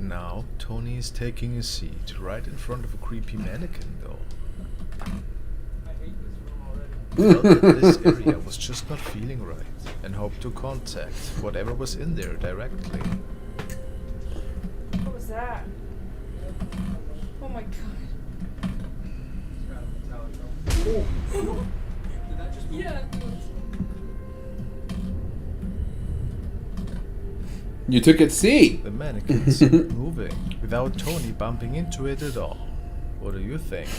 Now, Tony is taking a seat right in front of a creepy mannequin though. Felt that this area was just not feeling right and hoped to contact whatever was in there directly. What was that? Oh my god. Yeah. You took its seat. The mannequin seemed moving without Tony bumping into it at all. What do you think?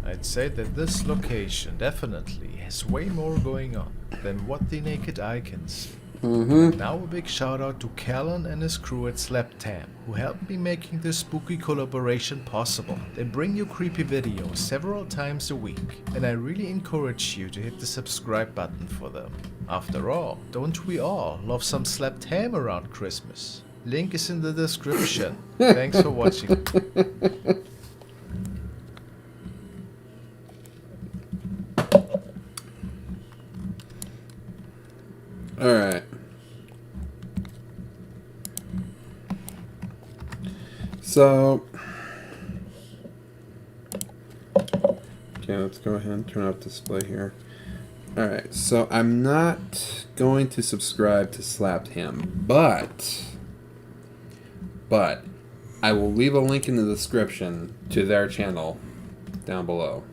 I'd say that this location definitely has way more going on than what the naked eye can see. Now a big shout out to Callan and his crew at Slaptam, who helped me making this spooky collaboration possible. They bring you creepy videos several times a week, and I really encourage you to hit the subscribe button for them. After all, don't we all love some Slaptam around Christmas? Link is in the description. Thanks for watching. Alright. So, okay, let's go ahead and turn off display here. Alright, so I'm not going to subscribe to Slaptam, but I will leave a link in the description to their channel down below.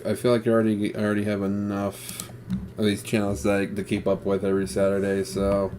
I feel like I already have enough of these channels that to keep up with every Saturday, so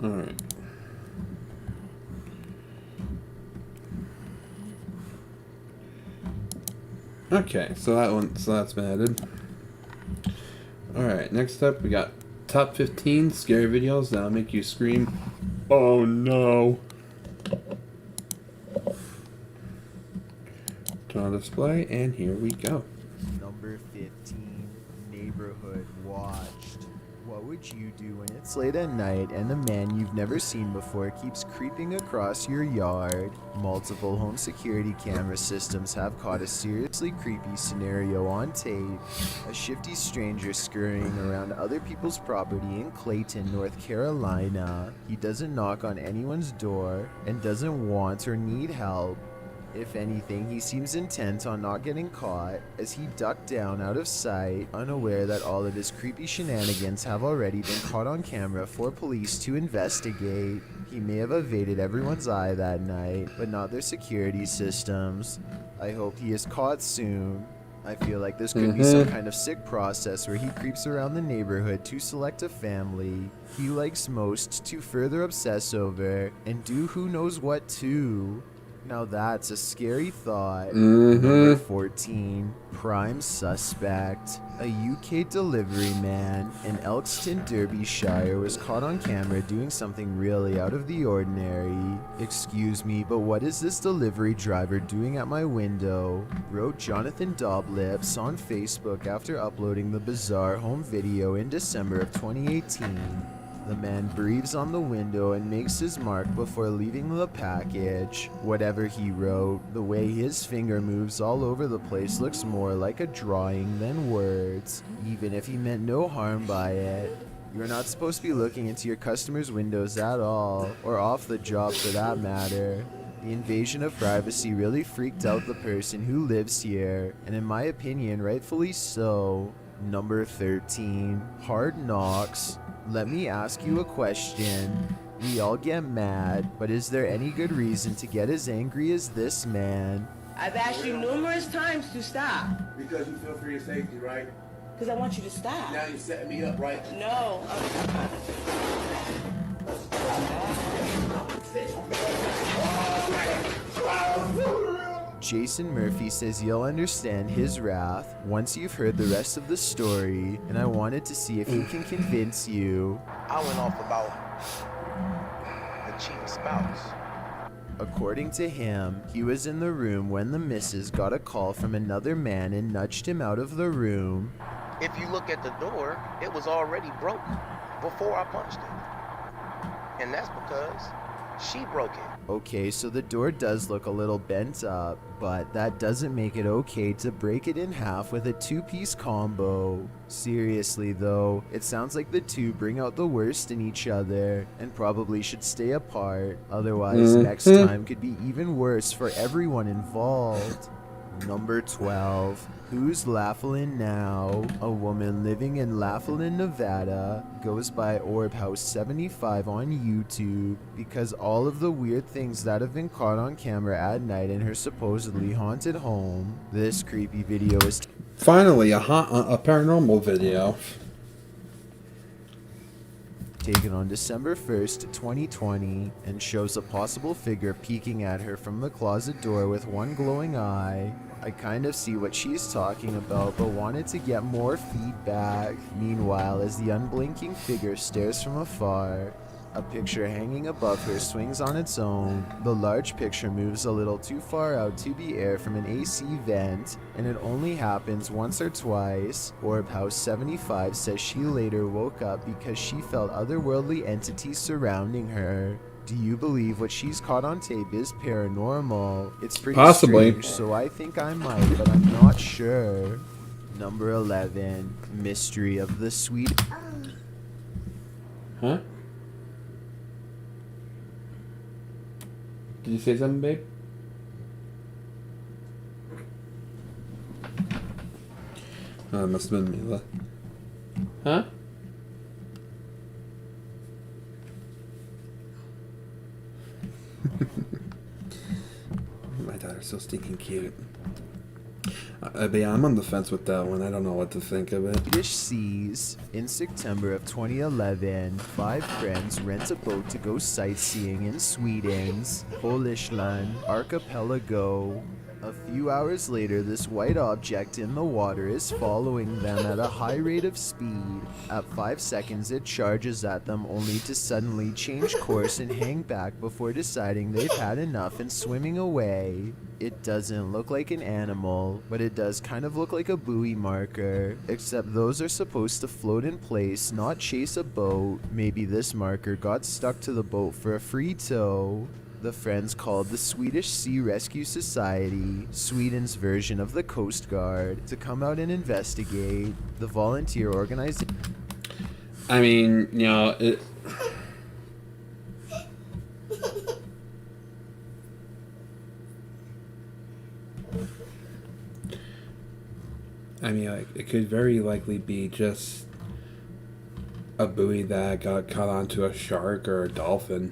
alright. Okay, so that's been added. Alright, next up we got top 15 scary videos that'll make you scream, "Oh no." Turn on display, and here we go. Number 15, Neighborhood Watched. What would you do when it's late at night and a man you've never seen before keeps creeping across your yard? Multiple home security camera systems have caught a seriously creepy scenario on tape. A shifty stranger scurrying around other people's property in Clayton, North Carolina. He doesn't knock on anyone's door and doesn't want or need help. If anything, he seems intent on not getting caught, as he ducked down out of sight, unaware that all of his creepy shenanigans have already been caught on camera for police to investigate. He may have evaded everyone's eye that night, but not their security systems. I hope he is caught soon. I feel like this could be some kind of sick process where he creeps around the neighborhood to select a family he likes most to further obsess over and do who knows what to. Now that's a scary thought. Mm-hmm. Number 14, prime suspect. A UK delivery man in Elkston, Derbyshire was caught on camera doing something really out of the ordinary. Excuse me, but what is this delivery driver doing at my window? Wrote Jonathan Doblips on Facebook after uploading the bizarre home video in December of 2018. The man breathes on the window and makes his mark before leaving the package. Whatever he wrote, the way his finger moves all over the place looks more like a drawing than words, even if he meant no harm by it. You're not supposed to be looking into your customers' windows at all, or off the job for that matter. The invasion of privacy really freaked out the person who lives here, and in my opinion, rightfully so. Number 13, Hard Knocks. Let me ask you a question. We all get mad, but is there any good reason to get as angry as this man? I've asked you numerous times to stop. Because you feel for your safety, right? Because I want you to stop. Now you're setting me up, right? No. Jason Murphy says you'll understand his wrath once you've heard the rest of the story, and I wanted to see if he can convince you. I went off about the cheating spouse. According to him, he was in the room when the missus got a call from another man and nudged him out of the room. If you look at the door, it was already broke before I punched it. And that's because she broke it. Okay, so the door does look a little bent up, but that doesn't make it okay to break it in half with a two-piece combo. Seriously though, it sounds like the two bring out the worst in each other and probably should stay apart. Otherwise, next time could be even worse for everyone involved. Number 12. Who's Laughlin now? A woman living in Laughlin, Nevada, goes by OrbHouse75 on YouTube because all of the weird things that have been caught on camera at night in her supposedly haunted home. This creepy video is finally a paranormal video. Taken on December 1st, 2020, and shows a possible figure peeking at her from the closet door with one glowing eye. I kind of see what she's talking about, but wanted to get more feedback. Meanwhile, as the unblinking figure stares from afar, a picture hanging above her swings on its own. The large picture moves a little too far out to be air from an AC vent, and it only happens once or twice. OrbHouse75 says she later woke up because she felt otherworldly entities surrounding her. Do you believe what she's caught on tape is paranormal? It's pretty strange, so I think I might, but I'm not sure. Number 11, Mystery of the Sweet... Huh? Did you say something, babe? Oh, it must have been Mila. Huh? My daughter's so stinking cute. But yeah, I'm on the fence with that one. I don't know what to think of it. Swedish Seas. In September of 2011, 5 friends rent a boat to go sightseeing in Sweden's Polishland archipelago. A few hours later, this white object in the water is following them at a high rate of speed. At 5 seconds, it charges at them only to suddenly change course and hang back before deciding they've had enough and swimming away. It doesn't look like an animal, but it does kind of look like a buoy marker, except those are supposed to float in place, not chase a boat. Maybe this marker got stuck to the boat for a free tow. The friends called the Swedish Sea Rescue Society, Sweden's version of the Coast Guard, to come out and investigate. The volunteer organization... I mean, you know, it... I mean, like, it could very likely be just a buoy that got caught onto a shark or a dolphin.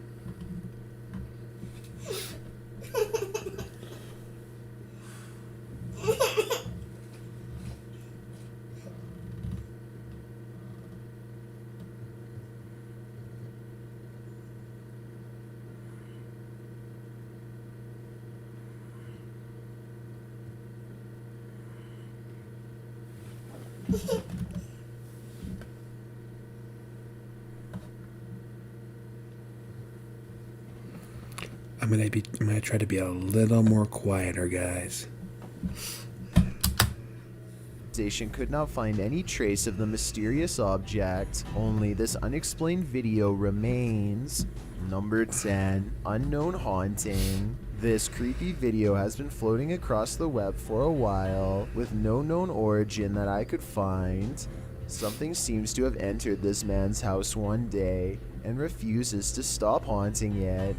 I'm gonna try to be a little more quieter, guys. Station could not find any trace of the mysterious object, only this unexplained video remains. Number 10, Unknown Haunting. This creepy video has been floating across the web for a while, with no known origin that I could find. Something seems to have entered this man's house one day, and refuses to stop haunting it.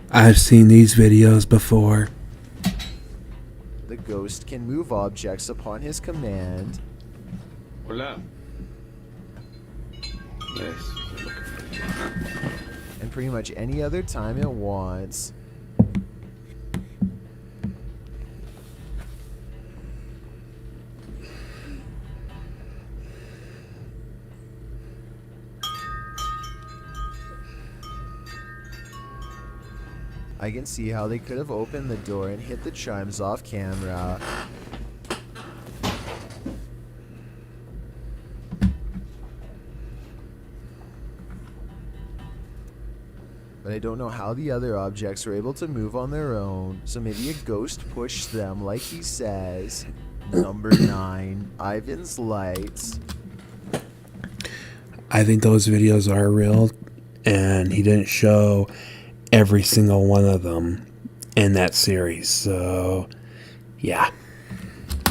I've seen these videos before. The ghost can move objects upon his command. Hola. Yes. And pretty much any other time it wants. I can see how they could have opened the door and hit the chimes off camera. But I don't know how the other objects were able to move on their own, so maybe a ghost pushed them like he says. Number 9, Ivan's lights. I think those videos are real, and he didn't show every single one of them in that series, so yeah.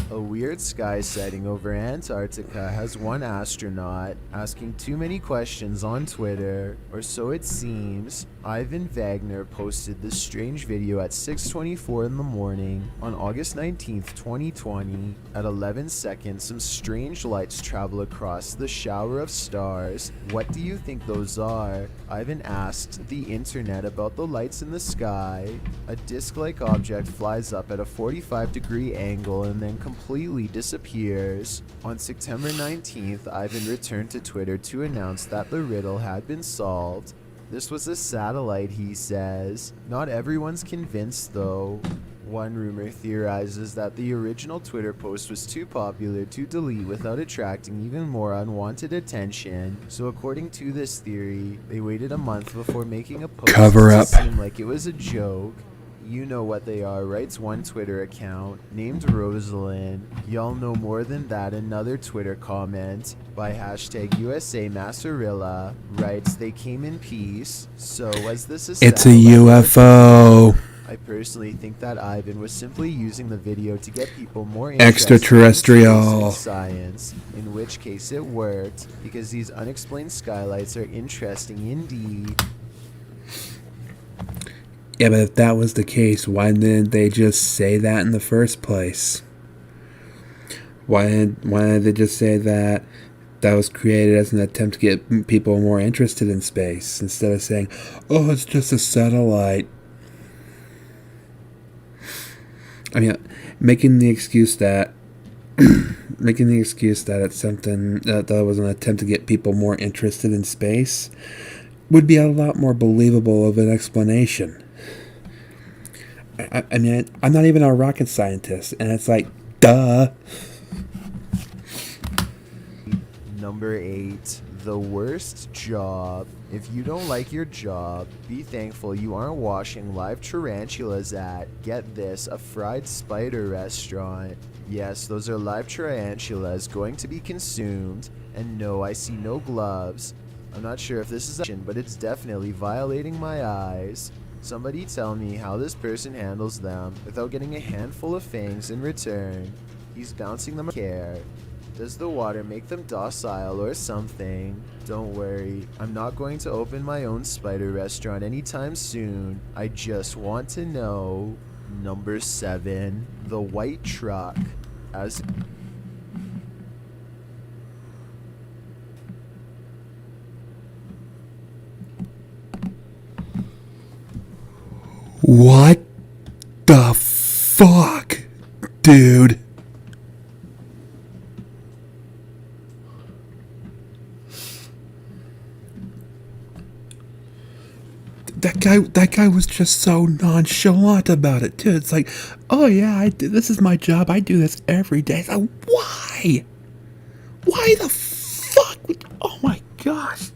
A weird sky sighting over Antarctica has one astronaut asking too many questions on Twitter, or so it seems. Ivan Wagner posted this strange video at 6:24 in the morning on August 19th, 2020. At 11 seconds, some strange lights travel across the shower of stars. What do you think those are? Ivan asked the internet about the lights in the sky. A disc-like object flies up at a 45-degree angle and then completely disappears. On September 19th, Ivan returned to Twitter to announce that the riddle had been solved. This was a satellite, he says. Not everyone's convinced, though. One rumor theorizes that the original Twitter post was too popular to delete without attracting even more unwanted attention. So according to this theory, they waited a month before making a post Cover to up. seem like it was a joke. You know what they are, writes one Twitter account named Rosalind. Y'all know more than that. Another Twitter comment by hashtag USA Massarilla writes, they came in peace. So was this a It's a satellite UFO. I personally think that Ivan was simply using the video to get people more interested Extraterrestrial. in science, in which case it worked, because these unexplained skylights are interesting indeed. Yeah, but if that was the case, why didn't they just say that in the first place? Why did they just say that was created as an attempt to get people more interested in space, instead of saying, oh, it's just a satellite? I mean, making the excuse that it's something that was an attempt to get people more interested in space would be a lot more believable of an explanation. I mean, I'm not even a rocket scientist, and it's like, duh. Number 8, the worst job. If you don't like your job, be thankful you aren't washing live tarantulas at, get this, a fried spider restaurant. Yes, those are live tarantulas going to be consumed, and no, I see no gloves. I'm not sure if this is action, but it's definitely violating my eyes. Somebody tell me how this person handles them without getting a handful of fangs in return. He's bouncing them care. Does the water make them docile or something? Don't worry, I'm not going to open my own spider restaurant anytime soon. I just want to know. Number 7, the white truck. As What the fuck, dude? that guy was just so nonchalant about it too. It's like, oh yeah, this is my job. I do this every day. So why? Why the fuck? Oh my gosh.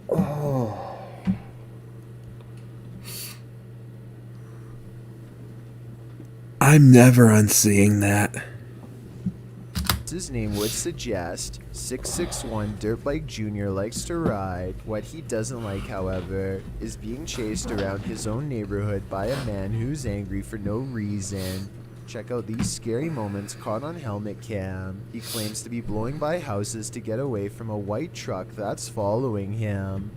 Oh. I'm never unseeing that. His name would suggest, 661 Dirtbike Jr. likes to ride. What he doesn't like, however, is being chased around his own neighborhood by a man who's angry for no reason. Check out these scary moments caught on helmet cam. He claims to be blowing by houses to get away from a white truck that's following him.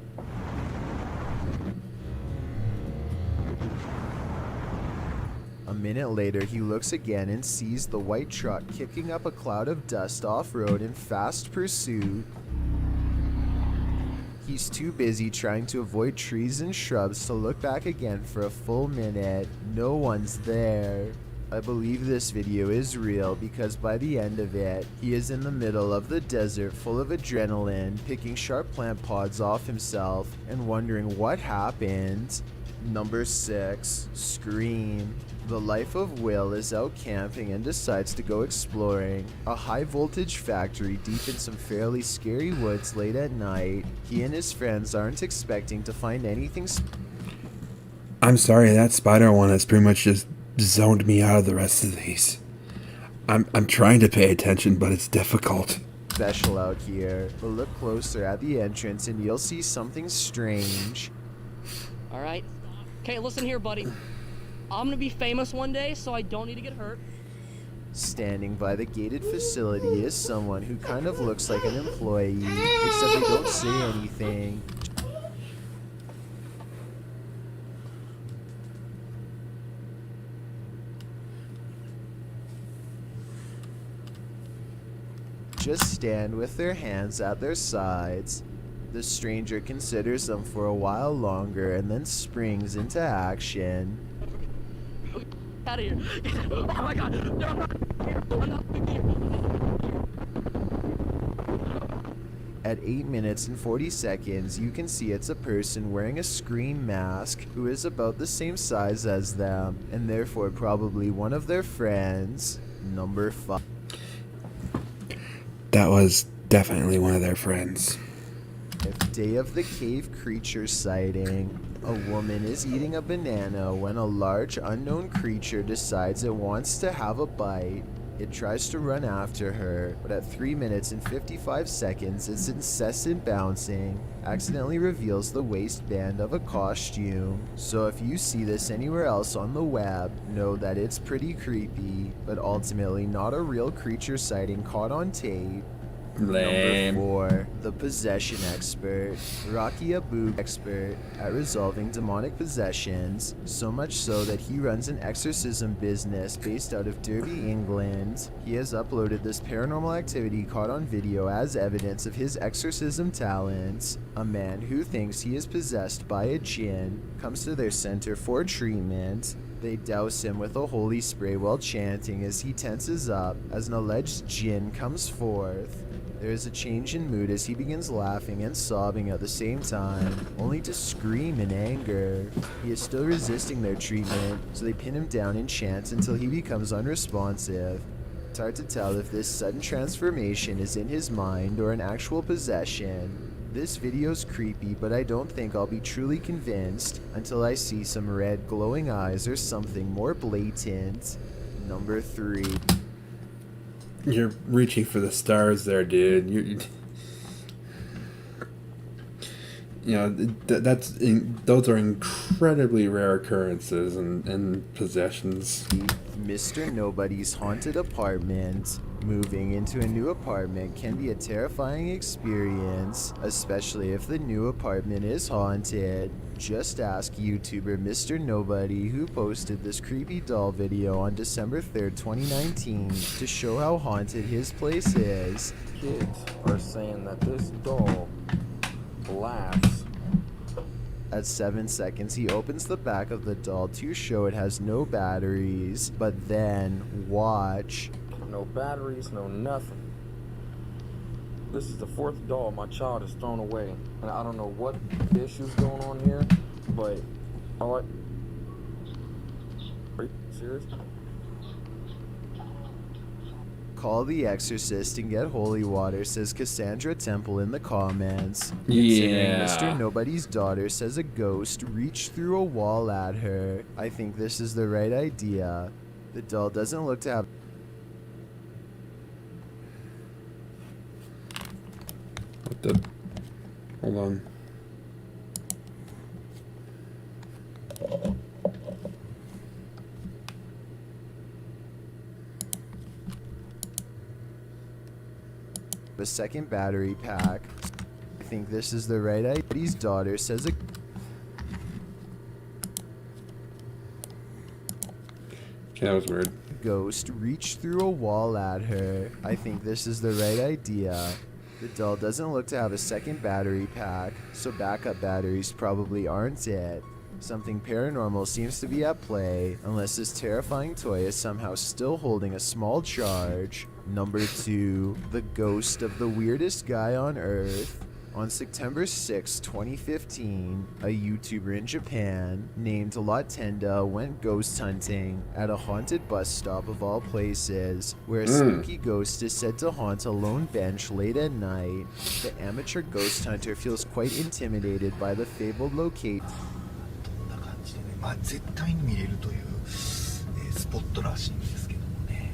A minute later, he looks again and sees the white truck kicking up a cloud of dust off-road in fast pursuit. He's too busy trying to avoid trees and shrubs to look back again for a full minute. No one's there. I believe this video is real because by the end of it, he is in the middle of the desert full of adrenaline, picking sharp plant pods off himself and wondering what happened. Number 6. Scream. The life of Will is out camping and decides to go exploring a high voltage factory deep in some fairly scary woods late at night. He and his friends aren't expecting to find anything. I'm sorry, that spider one has pretty much just zoned me out of the rest of these. I'm trying to pay attention, but it's difficult. Special out here, but look closer at the entrance and you'll see something strange. All right. Okay, listen here, buddy. I'm gonna be famous one day, so I don't need to get hurt. Standing by the gated facility is someone who kind of looks like an employee, except they don't say anything. Just stand with their hands at their sides. The stranger considers them for a while longer and then springs into action. Out of here. Oh my god. No, I'm not here. At 8 minutes and 40 seconds, you can see it's a person wearing a scream mask who is about the same size as them, and therefore probably one of their friends. Number 5. That was definitely one of their friends. Day of the cave creature sighting. A woman is eating a banana when a large unknown creature decides it wants to have a bite. It tries to run after her, but at 3 minutes and 55 seconds, its incessant bouncing accidentally reveals the waistband of a costume. So if you see this anywhere else on the web, know that it's pretty creepy, but ultimately not a real creature sighting caught on tape. Lame. Number 4, the possession expert. Rocky Abu expert at resolving demonic possessions, so much so that he runs an exorcism business based out of Derby, England. He has uploaded this paranormal activity caught on video as evidence of his exorcism talents. A man who thinks he is possessed by a jinn comes to their center for treatment. They douse him with a holy spray while chanting as he tenses up as an alleged jinn comes forth. There is a change in mood as he begins laughing and sobbing at the same time, only to scream in anger. He is still resisting their treatment, so they pin him down and chant until he becomes unresponsive. It's hard to tell if this sudden transformation is in his mind or an actual possession. This video's creepy, but I don't think I'll be truly convinced until I see some red glowing eyes or something more blatant. Number 3. You're reaching for the stars there, dude. Those are incredibly rare occurrences and possessions. Mr. Nobody's haunted apartment. Moving into a new apartment can be a terrifying experience, especially if the new apartment is haunted. Just ask YouTuber Mr. Nobody, who posted this creepy doll video on December 3rd, 2019 to show how haunted his place is. Kids are saying that this doll laughs. At 7 seconds, he opens the back of the doll to show it has no batteries, but then, watch. No batteries, no nothing. This is the 4th doll my child has thrown away, and I don't know what the issue's going on here, but all Are you serious? Call the exorcist and get holy water, says Cassandra Temple in the comments. Yeah. Mr. Nobody's daughter says a ghost reached through a wall at her. I think this is the right idea. The doll doesn't look to have... What the? Hold on. a second battery pack. I think this is the right idea. His daughter says a... Okay, that was weird. Ghost reached through a wall at her. I think this is the right idea. The doll doesn't look to have a second battery pack, so backup batteries probably aren't it. Something paranormal seems to be at play, unless this terrifying toy is somehow still holding a small charge. Number 2, the ghost of the weirdest guy on Earth. On September 6, 2015, a YouTuber in Japan named Latenda went ghost hunting at a haunted bus stop of all places, where a spooky ghost is said to haunt a lone bench late at night. The amateur ghost hunter feels quite intimidated by the fabled location. 絶対に見れるという、スポットらしいんですけどもね。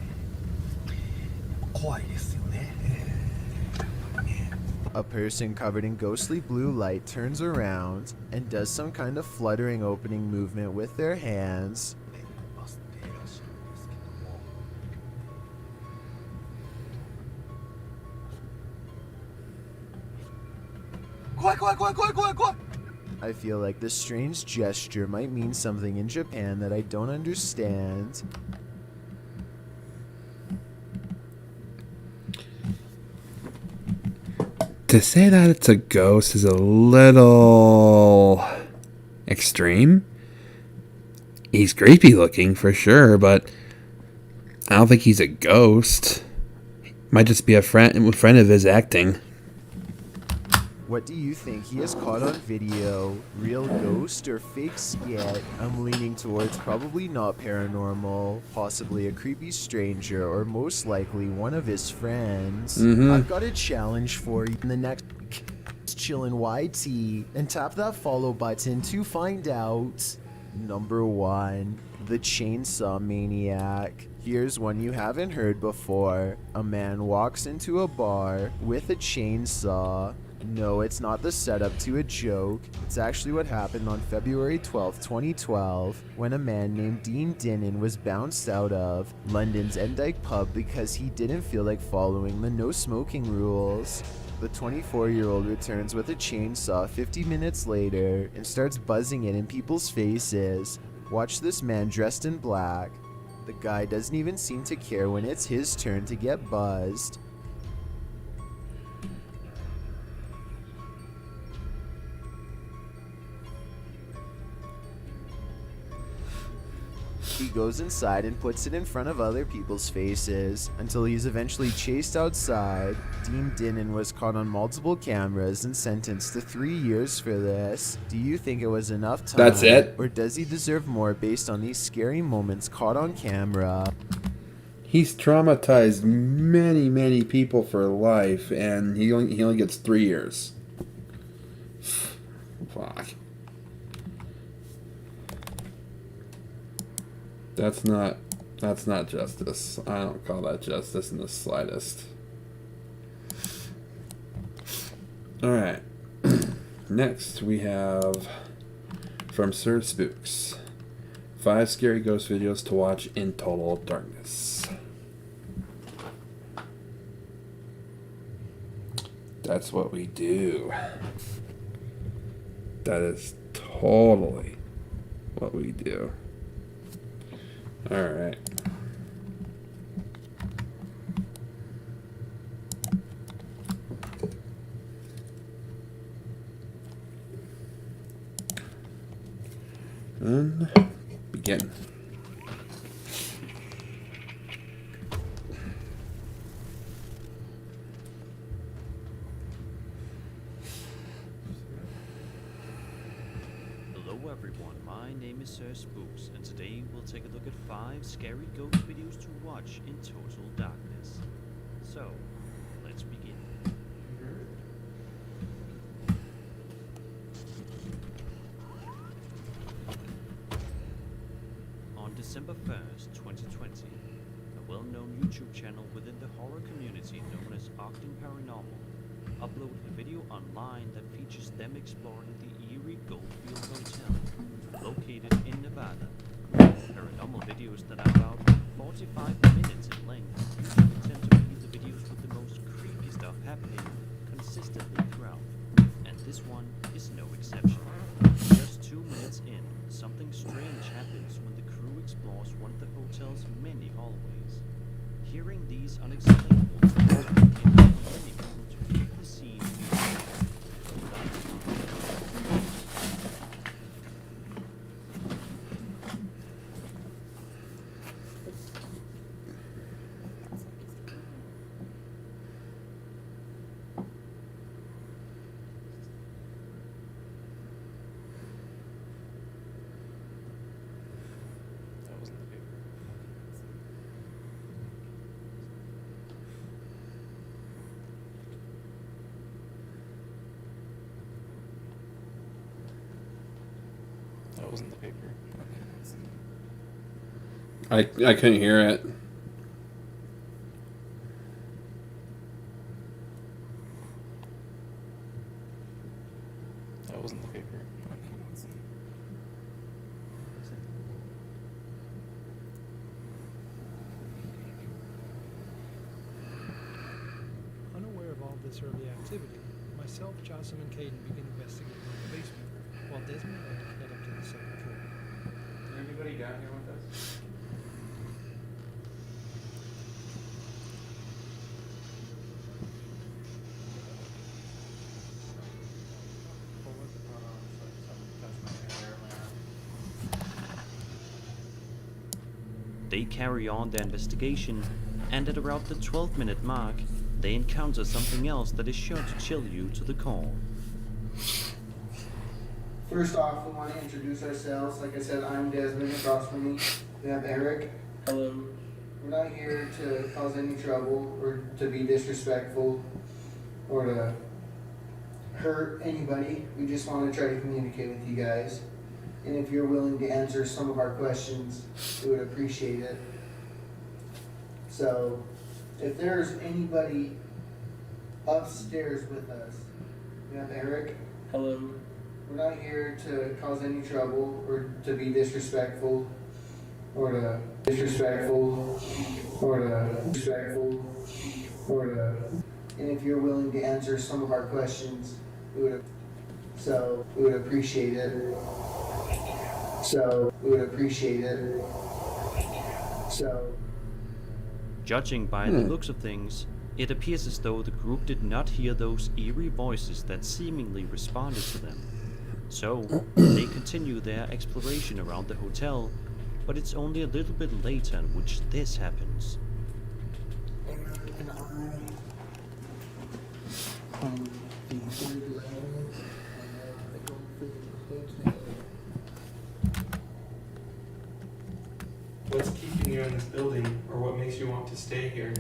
怖いですよね。A person covered in ghostly blue light turns around and does some kind of fluttering opening movement with their hands. I feel like this strange gesture might mean something in Japan that I don't understand. To say that it's a ghost is a little extreme. He's creepy looking for sure, but I don't think he's a ghost. Might just be a friend of his acting. What do you think he has caught on video? Real ghost or fake skit? I'm leaning towards probably not paranormal, possibly a creepy stranger, or most likely one of his friends. I've got a challenge for you in the next chillin' YT, and tap that follow button to find out. Number 1, the Chainsaw Maniac. Here's one you haven't heard before. A man walks into a bar with a chainsaw. No, it's not the setup to a joke. It's actually what happened on February 12, 2012, when a man named Dean Dinnan was bounced out of London's Endyke pub because he didn't feel like following the no smoking rules. The 24-year-old returns with a chainsaw 50 minutes later and starts buzzing it in people's faces. Watch this man dressed in black. The guy doesn't even seem to care when it's his turn to get buzzed. He goes inside and puts it in front of other people's faces until he's eventually chased outside. Dean Dinnan was caught on multiple cameras and sentenced to 3 years for this. Do you think it was enough time? That's it? Or does he deserve more based on these scary moments caught on camera? He's traumatized many, many people for life, and he only gets 3 years. Fuck. That's not justice. I don't call that justice in the slightest. Alright. Next we have from Sir Spooks. 5 scary ghost videos to watch in total darkness. That's what we do. That is totally what we do. Alright. And begin. everyone, my name is Sir Spooks, and today we'll take a look at 5 scary ghost videos to watch in total darkness. So, let's begin. On December 1st, 2020, a well-known YouTube channel within the horror community known as Ogden Paranormal uploaded a video online that features them exploring the eerie Goldfield Hotel, located in Nevada. Paranormal videos that are about 45 minutes in length usually tend to be the videos with the most creepy stuff happening consistently throughout, and this one is no exception. Just 2 minutes in, something strange happens when the crew explores one of the hotel's many hallways. Hearing these unexplainable sounds enables many people to keep the scene That wasn't the paper. That wasn't the paper. I couldn't hear it. That wasn't the paper. Unaware of all this early activity, myself, Jocelyn, and Caden begin investigating the basement, while Desmond and I head up to the second floor. Is there anybody down here with us? They carry on their investigation, and at around the 12-minute mark, they encounter something else that is sure to chill you to the core. First off, we want to introduce ourselves. Like I said, I'm Desmond. Across from me, we have Eric. Hello. We're not here to cause any trouble or to be disrespectful or to hurt anybody. We just want to try to communicate with you guys. And if you're willing to answer some of our questions, we would appreciate it. So, if there's anybody upstairs with us, we have Eric. Hello. We're not here to cause any trouble or to be disrespectful or to and if you're willing to answer some of our questions, we would appreciate it. Judging by the looks of things, it appears as though the group did not hear those eerie voices that seemingly responded to them. So, they continue their exploration around the hotel, but it's only a little bit later in which this happens. What's keeping you in this building, or what makes you want to stay here?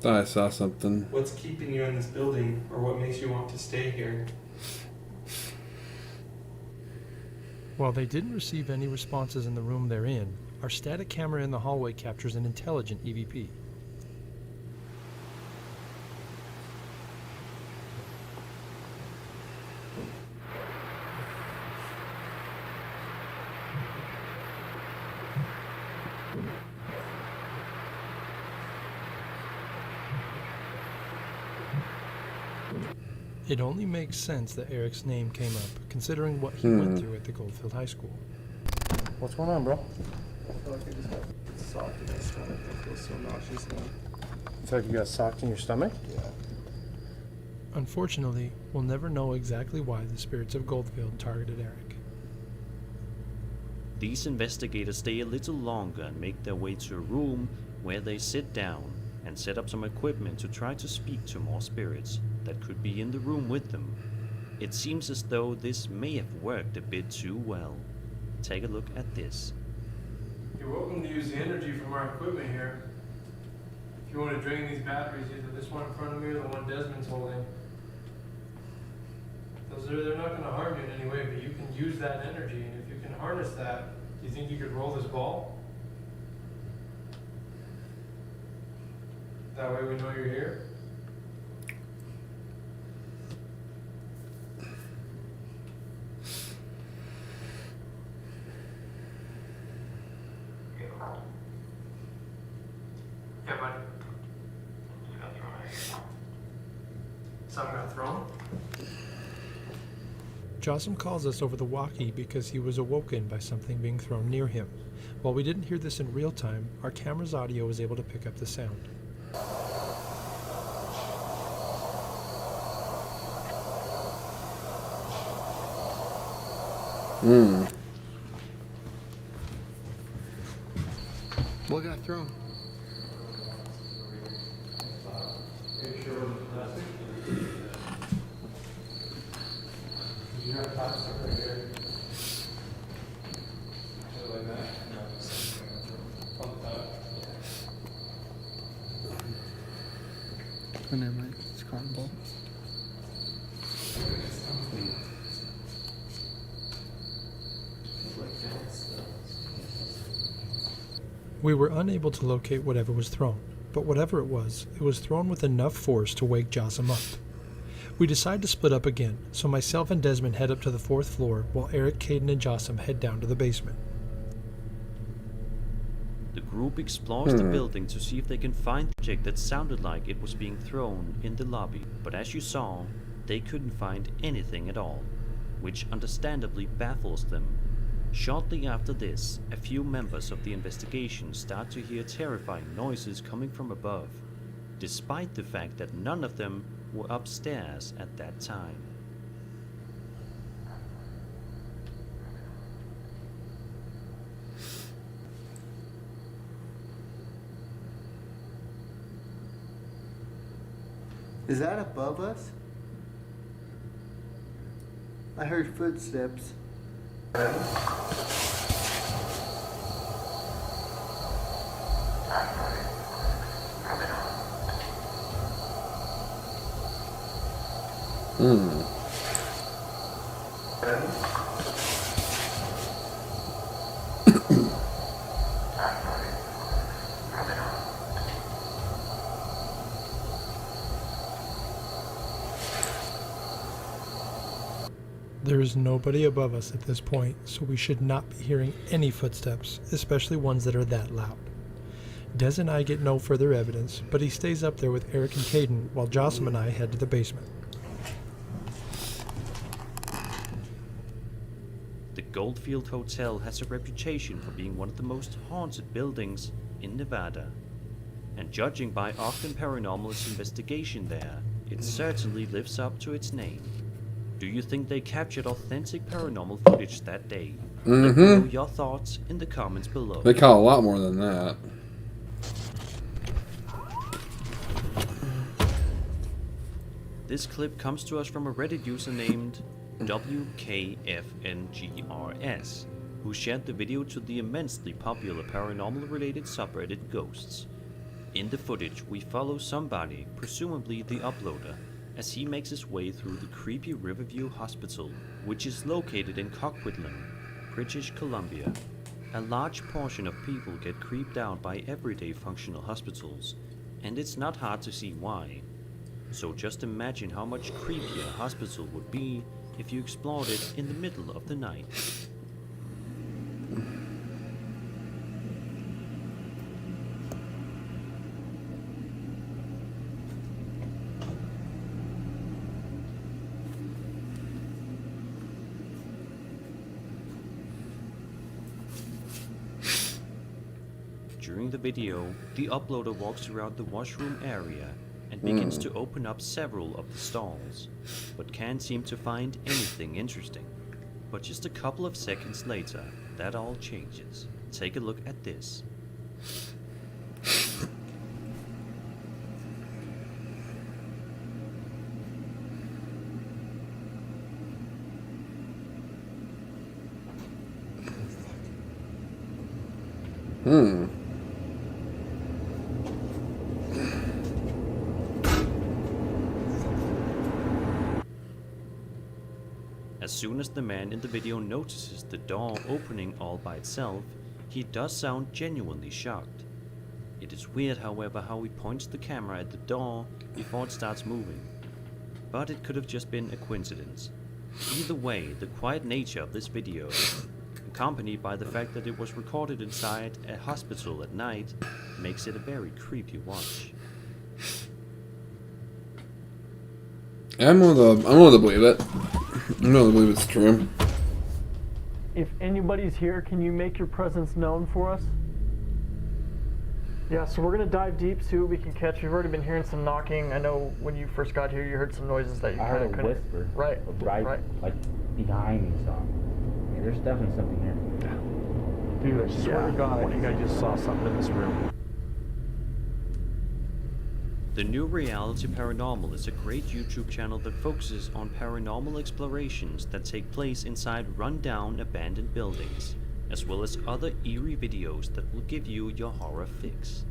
Thought I saw something. What's keeping you in this building, or what makes you want to stay here? While they didn't receive any responses in the room they're in, our static camera in the hallway captures an intelligent EVP. It only makes sense that Eric's name came up, considering what he went through at the Goldfield High School. What's going on, bro? I feel like I just got socked in my stomach. I feel so nauseous now. It's like you got socked in your stomach? Yeah. Unfortunately, we'll never know exactly why the spirits of Goldfield targeted Eric. These investigators stay a little longer and make their way to a room where they sit down and set up some equipment to try to speak to more spirits that could be in the room with them. It seems as though this may have worked a bit too well. Take a look at this. You're welcome to use the energy from our equipment here. If you want to drain these batteries, either this one in front of me or the one Desmond's holding. They're not going to harm you in any way, but you can use that energy, and if you can harness that, do you think you could roll this ball? That way we know you're here. Yeah, buddy. Something got thrown? Jossam calls us over the walkie because he was awoken by something being thrown near him. While we didn't hear this in real time, our camera's audio was able to pick up the sound. What got thrown? You have plastic right here. Like that? On the top. Oh, never mind. It's cotton ball. We were unable to locate whatever was thrown, but whatever it was thrown with enough force to wake Jossam up. We decide to split up again, so myself and Desmond head up to the 4th floor while Eric, Caden, and Jossam head down to the basement. The group explores the building to see if they can find the object that sounded like it was being thrown in the lobby, but as you saw, they couldn't find anything at all, which understandably baffles them. Shortly after this, a few members of the investigation start to hear terrifying noises coming from above, despite the fact that none of them were upstairs at that time. Is that above us? I heard footsteps. There is nobody above us at this point, so we should not be hearing any footsteps, especially ones that are that loud. Des and I get no further evidence, but he stays up there with Eric and Caden while Jossam and I head to the basement. The Goldfield Hotel has a reputation for being one of the most haunted buildings in Nevada. And judging by Ogden Paranormal's investigation there, it certainly lives up to its name. Do you think they captured authentic paranormal footage that day? Let me know your thoughts in the comments below. They caught a lot more than that. This clip comes to us from a Reddit user named WKFNGRS, who shared the video to the immensely popular paranormal-related subreddit Ghosts. In the footage, we follow somebody, presumably the uploader, as he makes his way through the creepy Riverview Hospital, which is located in Coquitlam, British Columbia. A large portion of people get creeped out by everyday functional hospitals, and it's not hard to see why. So just imagine how much creepier a hospital would be if you explored it in the middle of the night. During the video, the uploader walks around the washroom area and begins to open up several of the stalls, but can't seem to find anything interesting. But just a couple of seconds later, that all changes. Take a look at this. As soon as the man in the video notices the door opening all by itself, he does sound genuinely shocked. It is weird, however, how he points the camera at the door before it starts moving. But it could have just been a coincidence. Either way, the quiet nature of this video, accompanied by the fact that it was recorded inside a hospital at night, makes it a very creepy watch. I'm willing to believe it. I'm willing to believe it's true. If anybody's here, can you make your presence known for us? Yeah, so we're gonna dive deep, see what we can catch. We've already been hearing some knocking. I know when you first got here, you heard some noises that you kind of couldn't. I heard a whisper. Right. Right. Like behind me, so yeah, there's definitely something there. Dude, I swear to God, I think I just saw something in this room. The New Reality Paranormal is a great YouTube channel that focuses on paranormal explorations that take place inside rundown abandoned buildings, as well as other eerie videos that will give you your horror fix.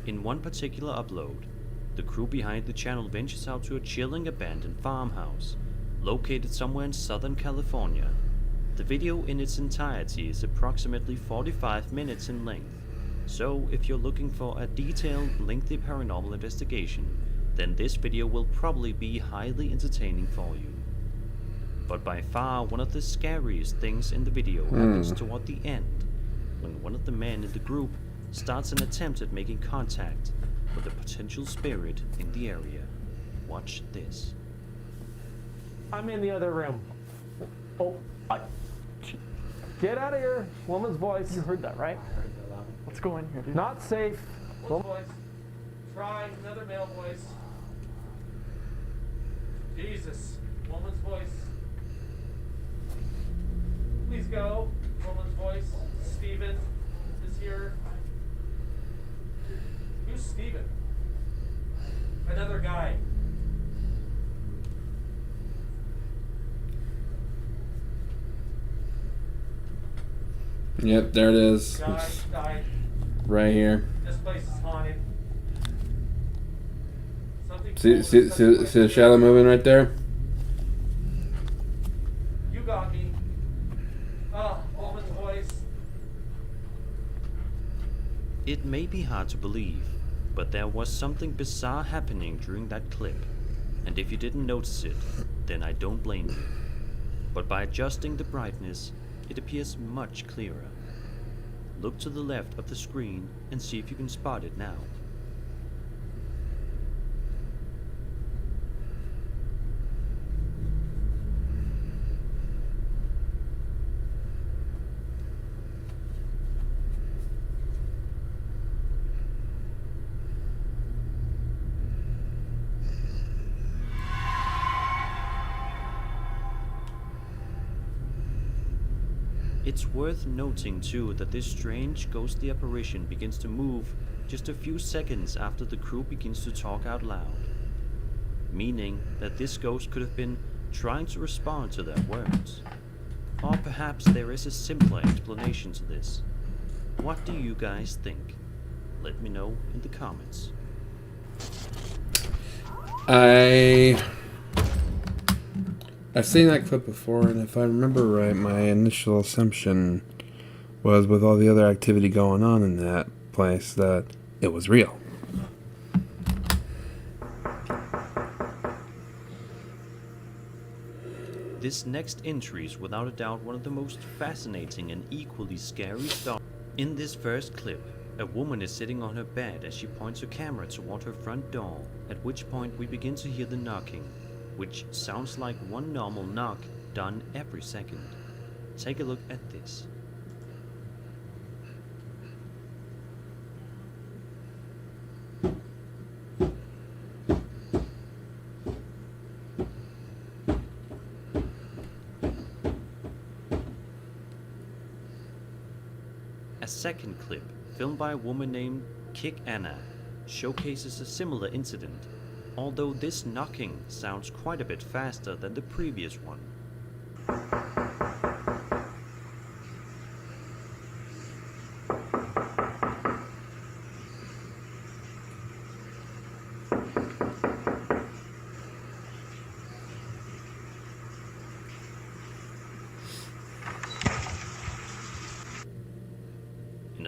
In one particular upload, the crew behind the channel ventures out to a chilling abandoned farmhouse, located somewhere in Southern California. The video in its entirety is approximately 45 minutes in length, so if you're looking for a detailed, lengthy paranormal investigation, then this video will probably be highly entertaining for you. But by far, one of the scariest things in the video happens toward the end, when one of the men in the group starts an attempt at making contact with a potential spirit in the area. Watch this. I'm in the other room. Oh, get out of here. Woman's voice. You heard that, right? Let's go in here, dude. Not safe. Woman's voice. Try another male voice. Jesus. Woman's voice. Please go. Woman's voice. Steven is here. Who's Steven? Another guy. Yep, there it is. Died. Right here. This place is haunted. See the shadow moving right there? You got me. Woman's voice. It may be hard to believe, but there was something bizarre happening during that clip, and if you didn't notice it, then I don't blame you. But by adjusting the brightness, it appears much clearer. Look to the left of the screen and see if you can spot it now. It's worth noting too that this strange ghostly apparition begins to move just a few seconds after the crew begins to talk out loud, meaning that this ghost could have been trying to respond to their words. Or perhaps there is a simpler explanation to this. What do you guys think? Let me know in the comments. I've seen that clip before, and if I remember right, my initial assumption was, with all the other activity going on in that place, that it was real. This next entry is without a doubt one of the most fascinating and equally scary stories. In this first clip, a woman is sitting on her bed as she points her camera toward her front door, at which point we begin to hear the knocking, which sounds like one normal knock done every second. Take a look at this. A second clip, filmed by a woman named Kick Anna, showcases a similar incident, although this knocking sounds quite a bit faster than the previous one.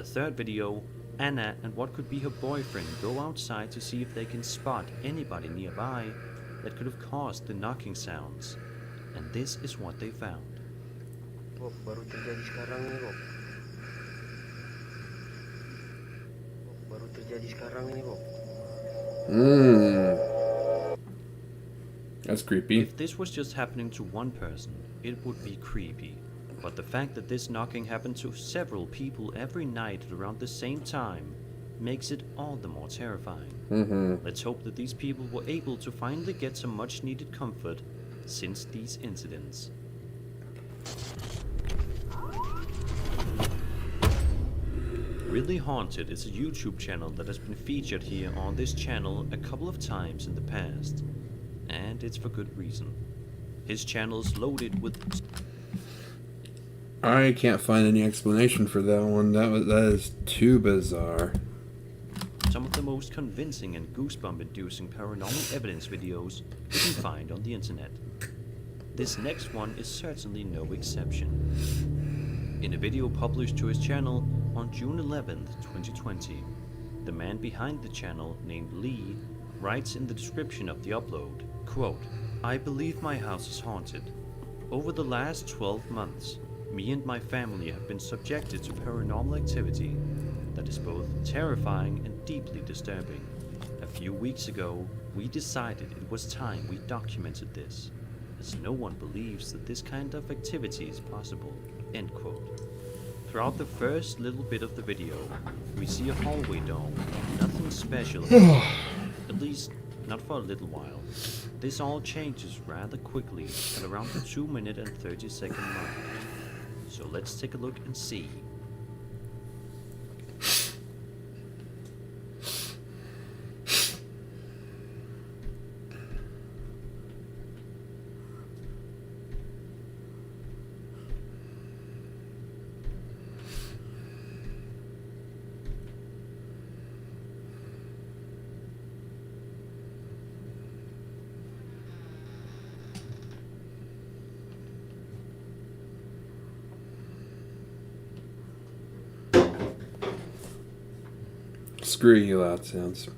a third video, Anna and what could be her boyfriend go outside to see if they can spot anybody nearby that could have caused the knocking sounds. And this is what they found. Bob, baru terjadi sekarang ini, Bob. Baru terjadi sekarang ini, Bob. That's creepy. If this was just happening to one person, it would be creepy. But the fact that this knocking happened to several people every night at around the same time makes it all the more terrifying. Let's hope that these people were able to finally get some much needed comfort since these incidents. Really Haunted is a YouTube channel that has been featured here on this channel a couple of times in the past. And it's for good reason. His channel's loaded with... I can't find any explanation for that one. That is too bizarre. some of the most convincing and goosebump-inducing paranormal evidence videos you can find on the internet. This next one is certainly no exception. In a video published to his channel on June 11th, 2020, the man behind the channel, named Lee, writes in the description of the upload, quote, "I believe my house is haunted. Over the last 12 months, me and my family have been subjected to paranormal activity that is both terrifying and deeply disturbing. A few weeks ago, we decided it was time we documented this, as no one believes that this kind of activity is possible." End quote. Throughout the first little bit of the video, we see a hallway door, nothing special, at least not for a little while. This all changes rather quickly at around the 2-minute and 30-second mark. So let's take a look and see. Screw you, loud sounds.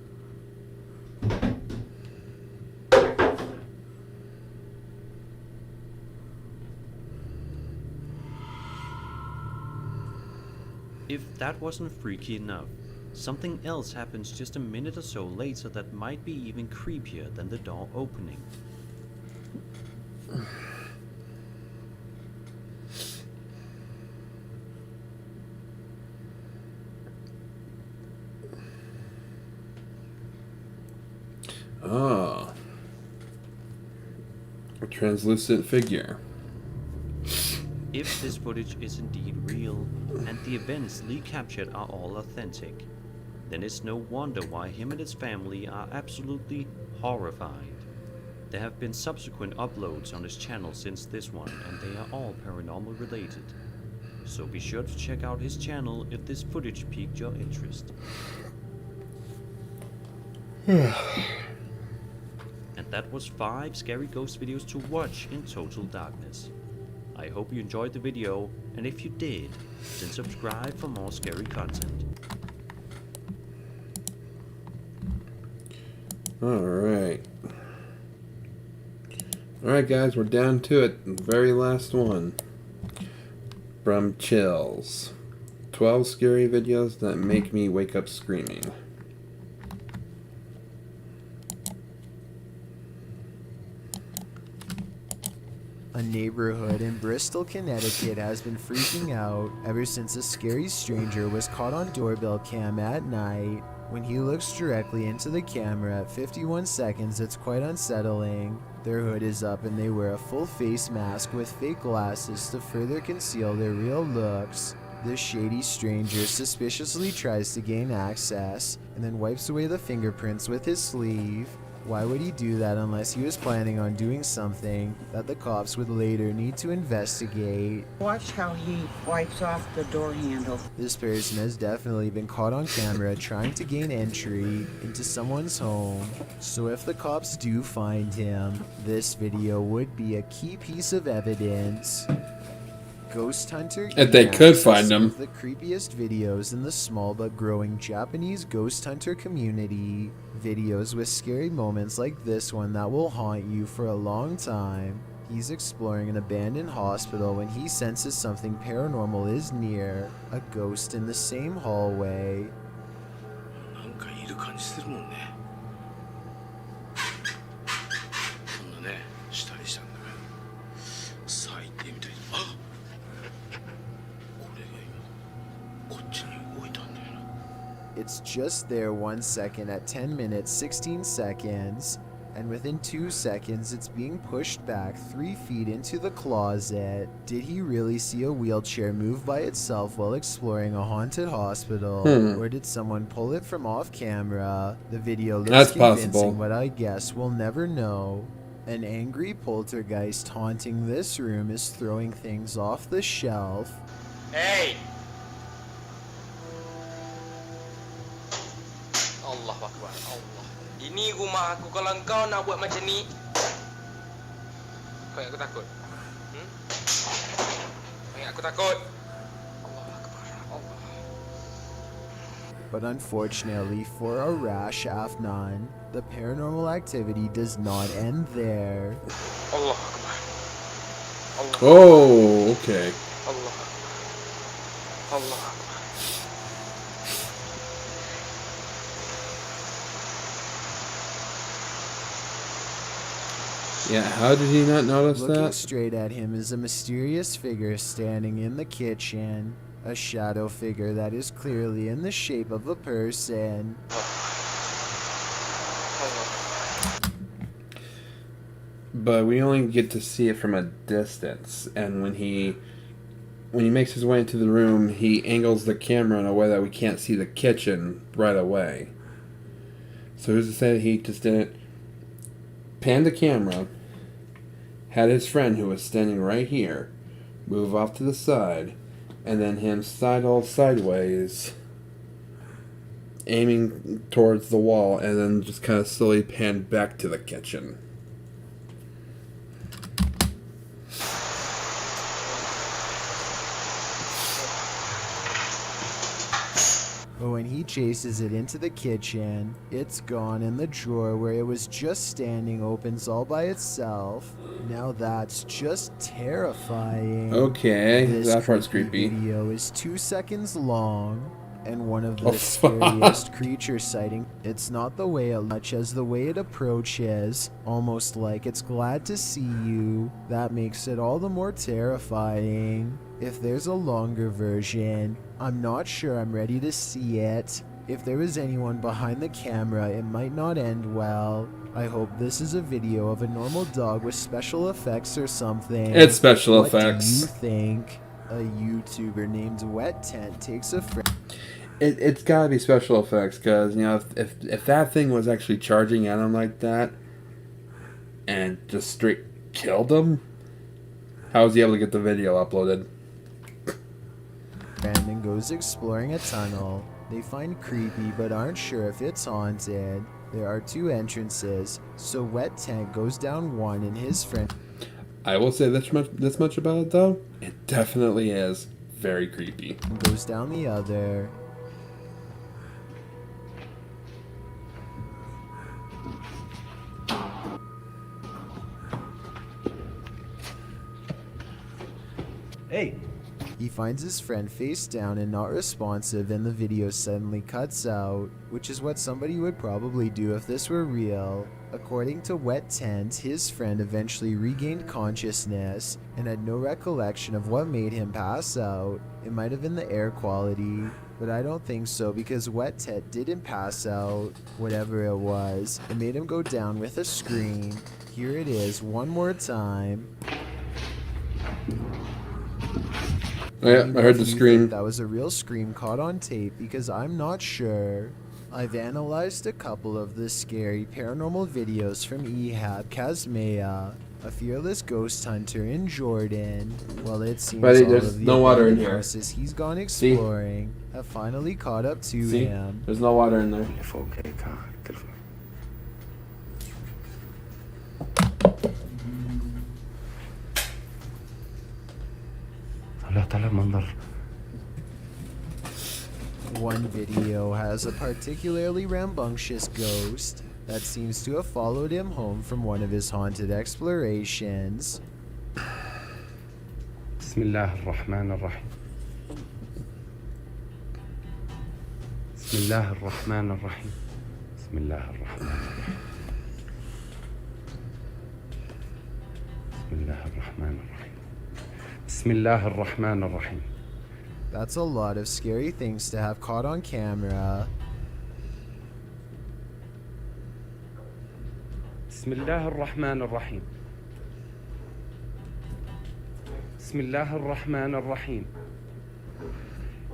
If that wasn't freaky enough, something else happens just a minute or so later that might be even creepier than the door opening. Ah. A translucent figure. If this footage is indeed real, and the events Lee captured are all authentic, then it's no wonder why him and his family are absolutely horrified. There have been subsequent uploads on his channel since this one, and they are all paranormal related. So be sure to check out his channel if this footage piqued your interest. And that was 5 scary ghost videos to watch in total darkness. I hope you enjoyed the video, and if you did, then subscribe for more scary content. Alright. Alright guys, we're down to it. The very last one. From Chills. 12 scary videos that make me wake up screaming. A neighborhood in Bristol, Connecticut has been freaking out ever since a scary stranger was caught on doorbell cam at night. When he looks directly into the camera at 51 seconds, it's quite unsettling. Their hood is up and they wear a full face mask with fake glasses to further conceal their real looks. This shady stranger suspiciously tries to gain access and then wipes away the fingerprints with his sleeve. Why would he do that unless he was planning on doing something that the cops would later need to investigate? Watch how he wipes off the door handle. This person has definitely been caught on camera trying to gain entry into someone's home. So if the cops do find him, this video would be a key piece of evidence. Ghost Hunter If they gained could access find to them. the creepiest videos in the small but growing Japanese Ghost Hunter community. Videos with scary moments like this one that will haunt you for a long time. He's exploring an abandoned hospital when he senses something paranormal is near, a ghost in the same hallway. なんかいる感じするもんね。こんなね、したりしたんだけど。さあ行ってみたい。あ、これが今こっちに動いたんだよな。 It's just there 1 second at 10 minutes 16 seconds, and within 2 seconds it's being pushed back 3 feet into the closet. Did he really see a wheelchair move by itself while exploring a haunted hospital? Or did someone pull it from off camera? The video looks That's convincing, possible. but I guess we'll never know. An angry poltergeist haunting this room is throwing things off the shelf. Hey! Allah Akbar, Allah. Ini rumah aku, kalau kau nak buat macam ni, kau ingat aku takut? Kau ingat aku takut? Allah Akbar, Allah. But unfortunately for our rash Afnan, the paranormal activity does not end there. Allah Akbar. Allah. Oh, okay. Allah Akbar. Allah Akbar. Yeah, how did he not notice Looking that? straight at him is a mysterious figure standing in the kitchen. A shadow figure that is clearly in the shape of a person. But we only get to see it from a distance, and when he makes his way into the room, he angles the camera in a way that we can't see the kitchen right away. So who's to say that he just didn't pan the camera, had his friend who was standing right here move off to the side, and then him sidle sideways, aiming towards the wall, and then just kind of slowly pan back to the kitchen. But when he chases it into the kitchen, it's gone, and the drawer where it was just standing opens all by itself. Now that's just terrifying. Okay, This that part's creepy. video is 2 seconds long, and one of the Oh, scariest creature sighting. It's not the way it much as the way it approaches, almost like it's glad to see you. That makes it all the more terrifying. If there's a longer version, I'm not sure I'm ready to see it. If there was anyone behind the camera, it might not end well. I hope this is a video of a normal dog with special effects or something. It's special What effects. do you think? A YouTuber named Wet Tent takes a friend. It's gotta be special effects, because, you know, if that thing was actually charging at him like that, and just straight killed him, how was he able to get the video uploaded? And goes exploring a tunnel. They find creepy but aren't sure if it's haunted. There are 2 entrances, so Wet Tent goes down one and his friend I will say this much about it, though. It definitely is very creepy. goes down the other. Hey! He finds his friend face down and not responsive, and the video suddenly cuts out, which is what somebody would probably do if this were real. According to Wet Tent, his friend eventually regained consciousness and had no recollection of what made him pass out. It might have been the air quality, but I don't think so because Wet Tent didn't pass out. Whatever it was, it made him go down with a scream. Here it is one more time. Oh, yeah, I heard the scream. That was a real scream caught on tape because I'm not sure. I've analyzed a couple of the scary paranormal videos from Ehab Kazmea, a fearless ghost hunter in Jordan. Well, it seems Buddy, all there's of the no water in abandoned here. houses he's gone exploring have finally caught up to See? him. There's no water in there. على منظر. One video has a particularly rambunctious ghost that seems to have followed him home from one of his haunted explorations. بسم الله الرحمن الرحيم. بسم الله الرحمن الرحيم. بسم الله الرحمن الرحيم. بسم الله الرحمن الرحيم. بسم الله الرحمن الرحيم. That's a lot of scary things to have caught on camera. بسم الله الرحمن الرحيم. بسم الله الرحمن الرحيم.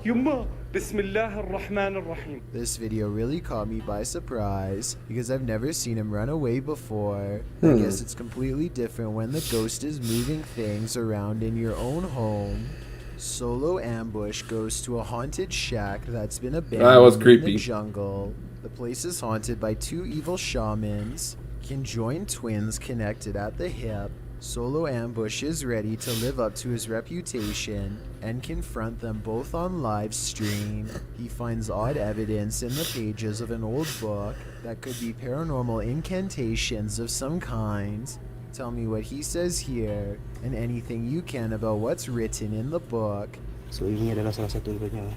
يما بسم الله الرحمن الرحيم. This video really caught me by surprise because I've never seen him run away before. I guess it's completely different when the ghost is moving things around in your own home. Solo Ambush goes to a haunted shack that's been abandoned in the jungle. The place is haunted by two evil shamans, conjoined twins connected at the hip. Solo Ambush is ready to live up to his reputation and confront them both on live stream. He finds odd evidence in the pages of an old book that could be paranormal incantations of some kind. Tell me what he says here and anything you can about what's written in the book. So ini adalah salah satu darinya.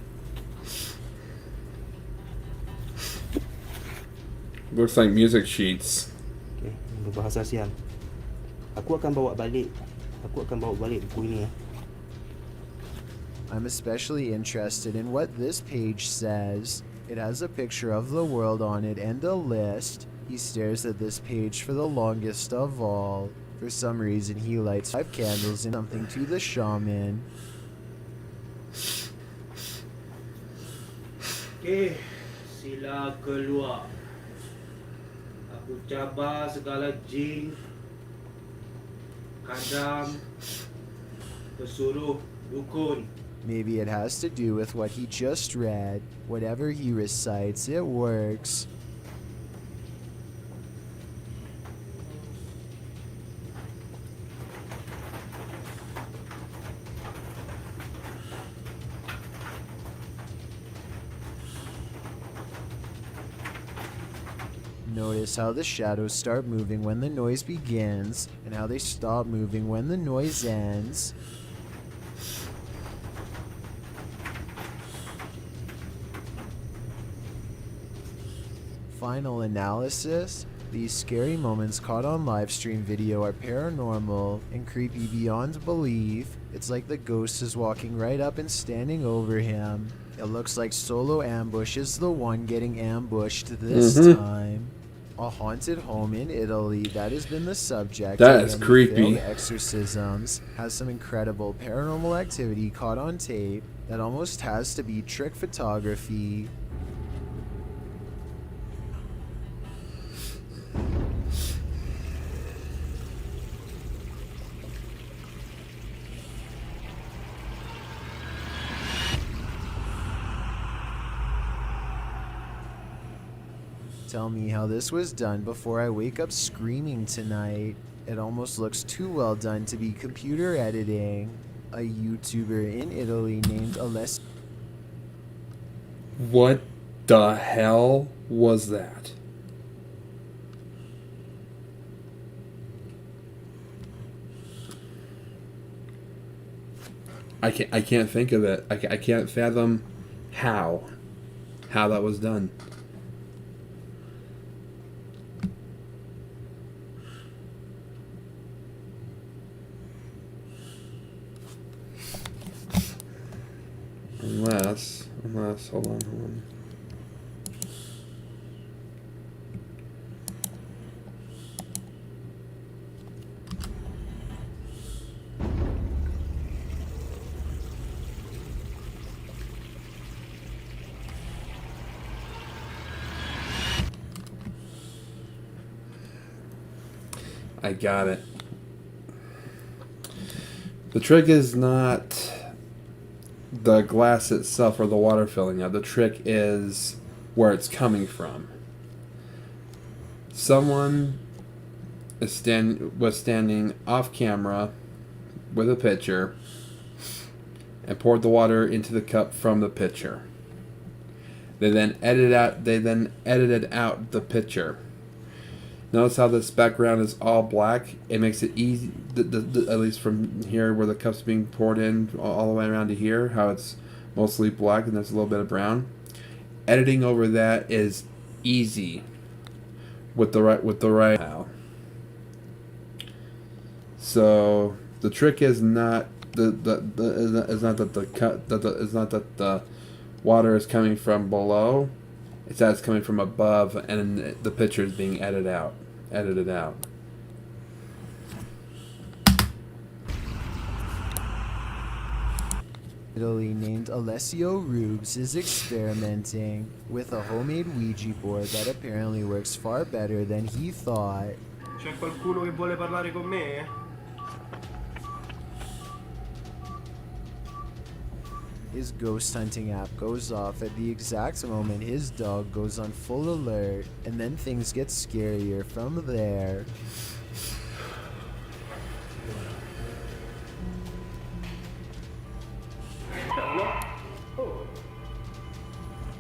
Looks like music sheets. Okay, berbahasa sial. Aku akan bawa balik buku ini ya. I'm especially interested in what this page says. It has a picture of the world on it and a list. He stares at this page for the longest of all. For some reason he lights 5 candles and something to the shaman. Okay, sila keluar. Aku cabar segala jin, kadam, pesuruh, dukun. Maybe it has to do with what he just read. Whatever he recites, it works. Notice how the shadows start moving when the noise begins, and how they stop moving when the noise ends. Final analysis: these scary moments caught on livestream video are paranormal and creepy beyond belief. It's like the ghost is walking right up and standing over him. It looks like Solo Ambush is the one getting ambushed this time. A haunted home in Italy that has been the subject That of is many creepy. failed exorcisms has some incredible paranormal activity caught on tape that almost has to be trick photography. Tell me how this was done before I wake up screaming tonight. It almost looks too well done to be computer editing. A YouTuber in Italy named Alessio. What the hell was that? I can't think of it. I can't fathom how that was done. Unless, hold on. I got it. The trick is not the glass itself or the water filling up. The trick is where it's coming from. Someone was standing off camera with a picture, and poured the water into the cup from the pitcher. They then edited out the pitcher. Notice how this background is all black. It makes it easy, at least from here where the cup's being poured in, all the way around to here, how it's mostly black and there's a little bit of brown. Editing over that is easy with the right now. So the trick is not that the water is coming from below. It's that it's coming from above, and the picture is being edited out. Italy named Alessio Rubes is experimenting with a homemade Ouija board that apparently works far better than he thought. C'è qualcuno che vuole parlare con me? His ghost hunting app goes off at the exact moment his dog goes on full alert, and then things get scarier from there.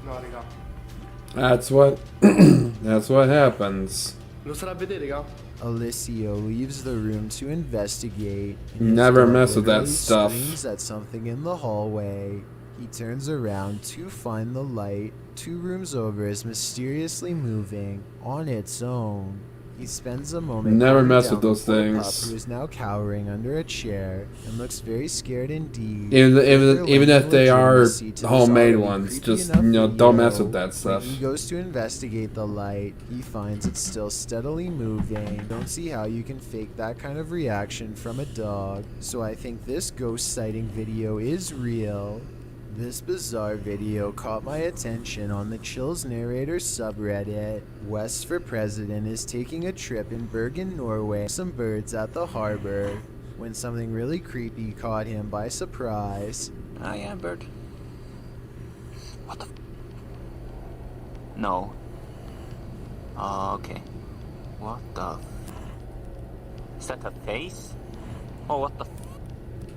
No, raga. That's what happens. Lo sarà a vedere, raga. Alessio leaves the room to investigate. and his Never dog mess with that literally stuff. Screams at something in the hallway. He turns around to find the light 2 rooms over is mysteriously moving on its own. He spends a moment. Never calming mess down with those the poor pup, things. who is now cowering under a chair and looks very scared indeed. Even if they are homemade ones, just don't mess with that When stuff. he goes to investigate the light, he finds it's still steadily moving. Don't see how you can fake that kind of reaction from a dog, so I think this ghost sighting video is real. This bizarre video caught my attention on the Chills Narrator subreddit. West for President is taking a trip in Bergen, Norway, some birds at the harbor, when something really creepy caught him by surprise. I am bird. What the? No. Okay. What the? Is that a face? Oh, what the?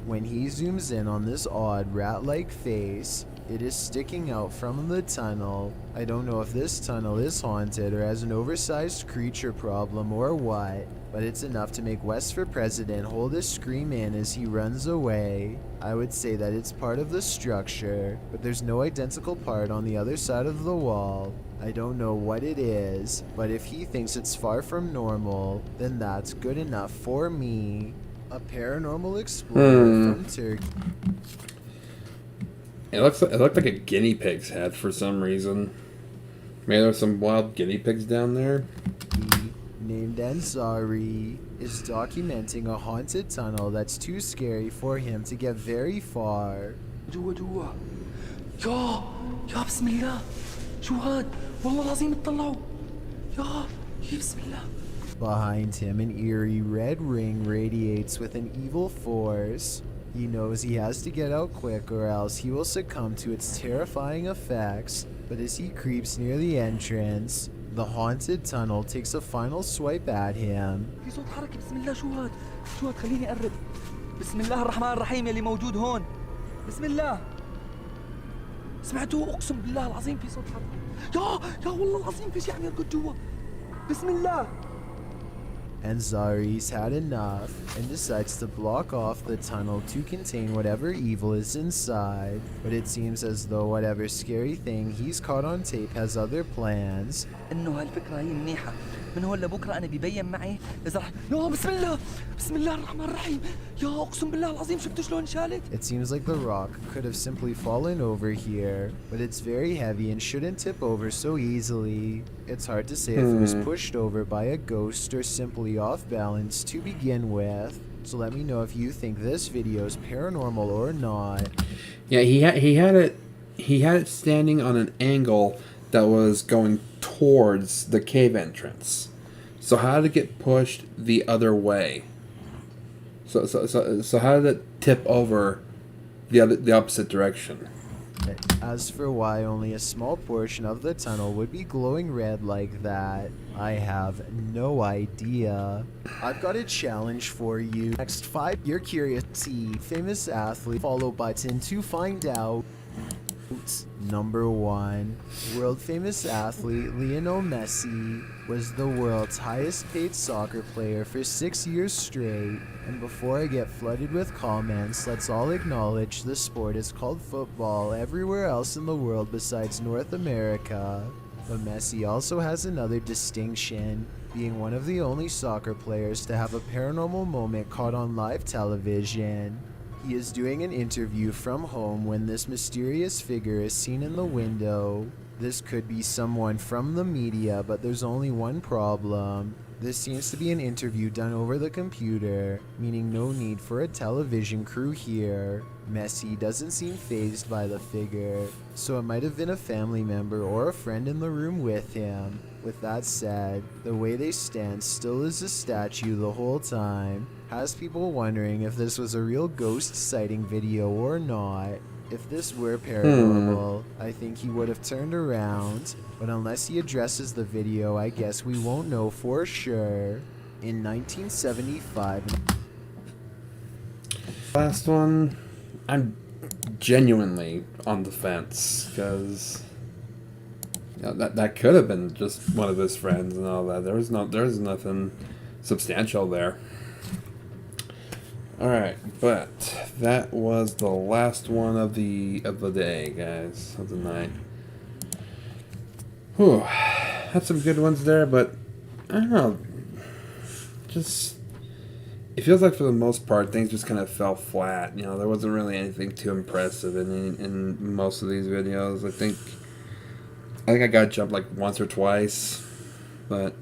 When he zooms in on this odd rat-like face, it is sticking out from the tunnel. I don't know if this tunnel is haunted or has an oversized creature problem or what, but it's enough to make West for President hold his scream in as he runs away. I would say that it's part of the structure, but there's no identical part on the other side of the wall. I don't know what it is, but if he thinks it's far from normal, then that's good enough for me. A paranormal explorer from Turkey. It looked like a guinea pig's head for some reason. Maybe there's some wild guinea pigs down there. Named Ansari is documenting a haunted tunnel that's too scary for him to get very far. جوا يا بسم الله شو هاد والله العظيم اطلعوا يا بسم الله. Behind him, an eerie red ring radiates with an evil force. He knows he has to get out quick or else he will succumb to its terrifying effects, but as he creeps near the entrance, the haunted tunnel takes a final swipe at him. في صوت حركة بسم الله شو هاد خليني أقرب بسم الله الرحمن الرحيم يلي موجود هون بسم الله سمعتوا أقسم بالله العظيم في صوت حركة يا والله العظيم في شيء عم يركض جوا بسم الله. Ansari's had enough and decides to block off the tunnel to contain whatever evil is inside, but it seems as though whatever scary thing he's caught on tape has other plans. إنه هالفكرة هي منيحة من هون لبكرة أنا بيبين معي إذا رح يا بسم الله الرحمن الرحيم يا أقسم بالله العظيم شفتوا شلون شالت. It seems like the rock could have simply fallen over here, but it's very heavy and shouldn't tip over so easily. It's hard to say if it was pushed over by a ghost or simply off balance to begin with. So let me know if you think this video is paranormal or not. Yeah, he had it standing on an angle that was going towards the cave entrance. So how did it get pushed the other way? So how did it tip over the opposite direction? As for why only a small portion of the tunnel would be glowing red like that, I have no idea. I've got a challenge for you. Next 5 you're curious to see famous athlete follow button to find out. Number 1. World famous athlete Lionel Messi was the world's highest paid soccer player for 6 years straight. And before I get flooded with comments, let's all acknowledge the sport is called football everywhere else in the world besides North America. But Messi also has another distinction, being one of the only soccer players to have a paranormal moment caught on live television. He is doing an interview from home when this mysterious figure is seen in the window. This could be someone from the media, but there's only one problem. This seems to be an interview done over the computer, meaning no need for a television crew here. Messi doesn't seem fazed by the figure, so it might have been a family member or a friend in the room with him. With that said, the way they stand still as a statue the whole time has people wondering if this was a real ghost sighting video or not. If this were paranormal, I think he would have turned around, but unless he addresses the video, I guess we won't know for sure. In 1975... Last one, I'm genuinely on the fence, because that could have been just one of his friends and all that. There's nothing substantial there. Alright, but that was the last one of the day, guys, of the night. Whew, had some good ones there, but I don't know, just, it feels like for the most part things just kind of fell flat. There wasn't really anything too impressive in most of these videos. I think I got jumped like once or twice, but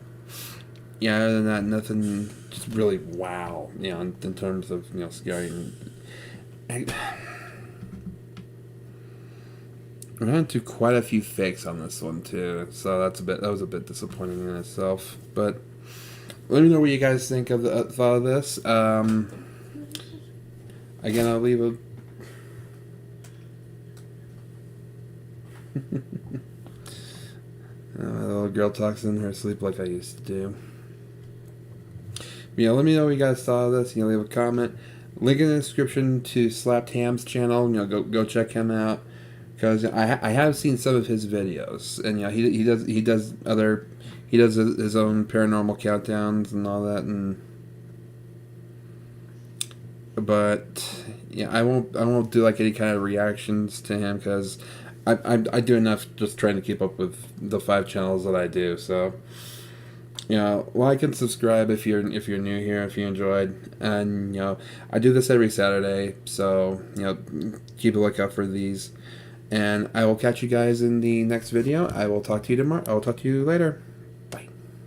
yeah, other than that, nothing just really wow, in terms of, scary. I ran into quite a few fakes on this one too, so that was a bit disappointing in itself. But let me know what you guys think of the thought of this. Again, I'll leave a my little girl talks in her sleep like I used to do. Let me know what you guys thought of this. Leave a comment. Link in the description to Slapped Ham's channel. Go check him out, because I have seen some of his videos, and he does his own paranormal countdowns and all that, but yeah, I won't do like any kind of reactions to him, because I do enough just trying to keep up with the 5 channels that I do. So like and subscribe if you're new here, if you enjoyed. And I do this every Saturday, so keep a lookout for these. And I will catch you guys in the next video. I will talk to you tomorrow. I will talk to you later.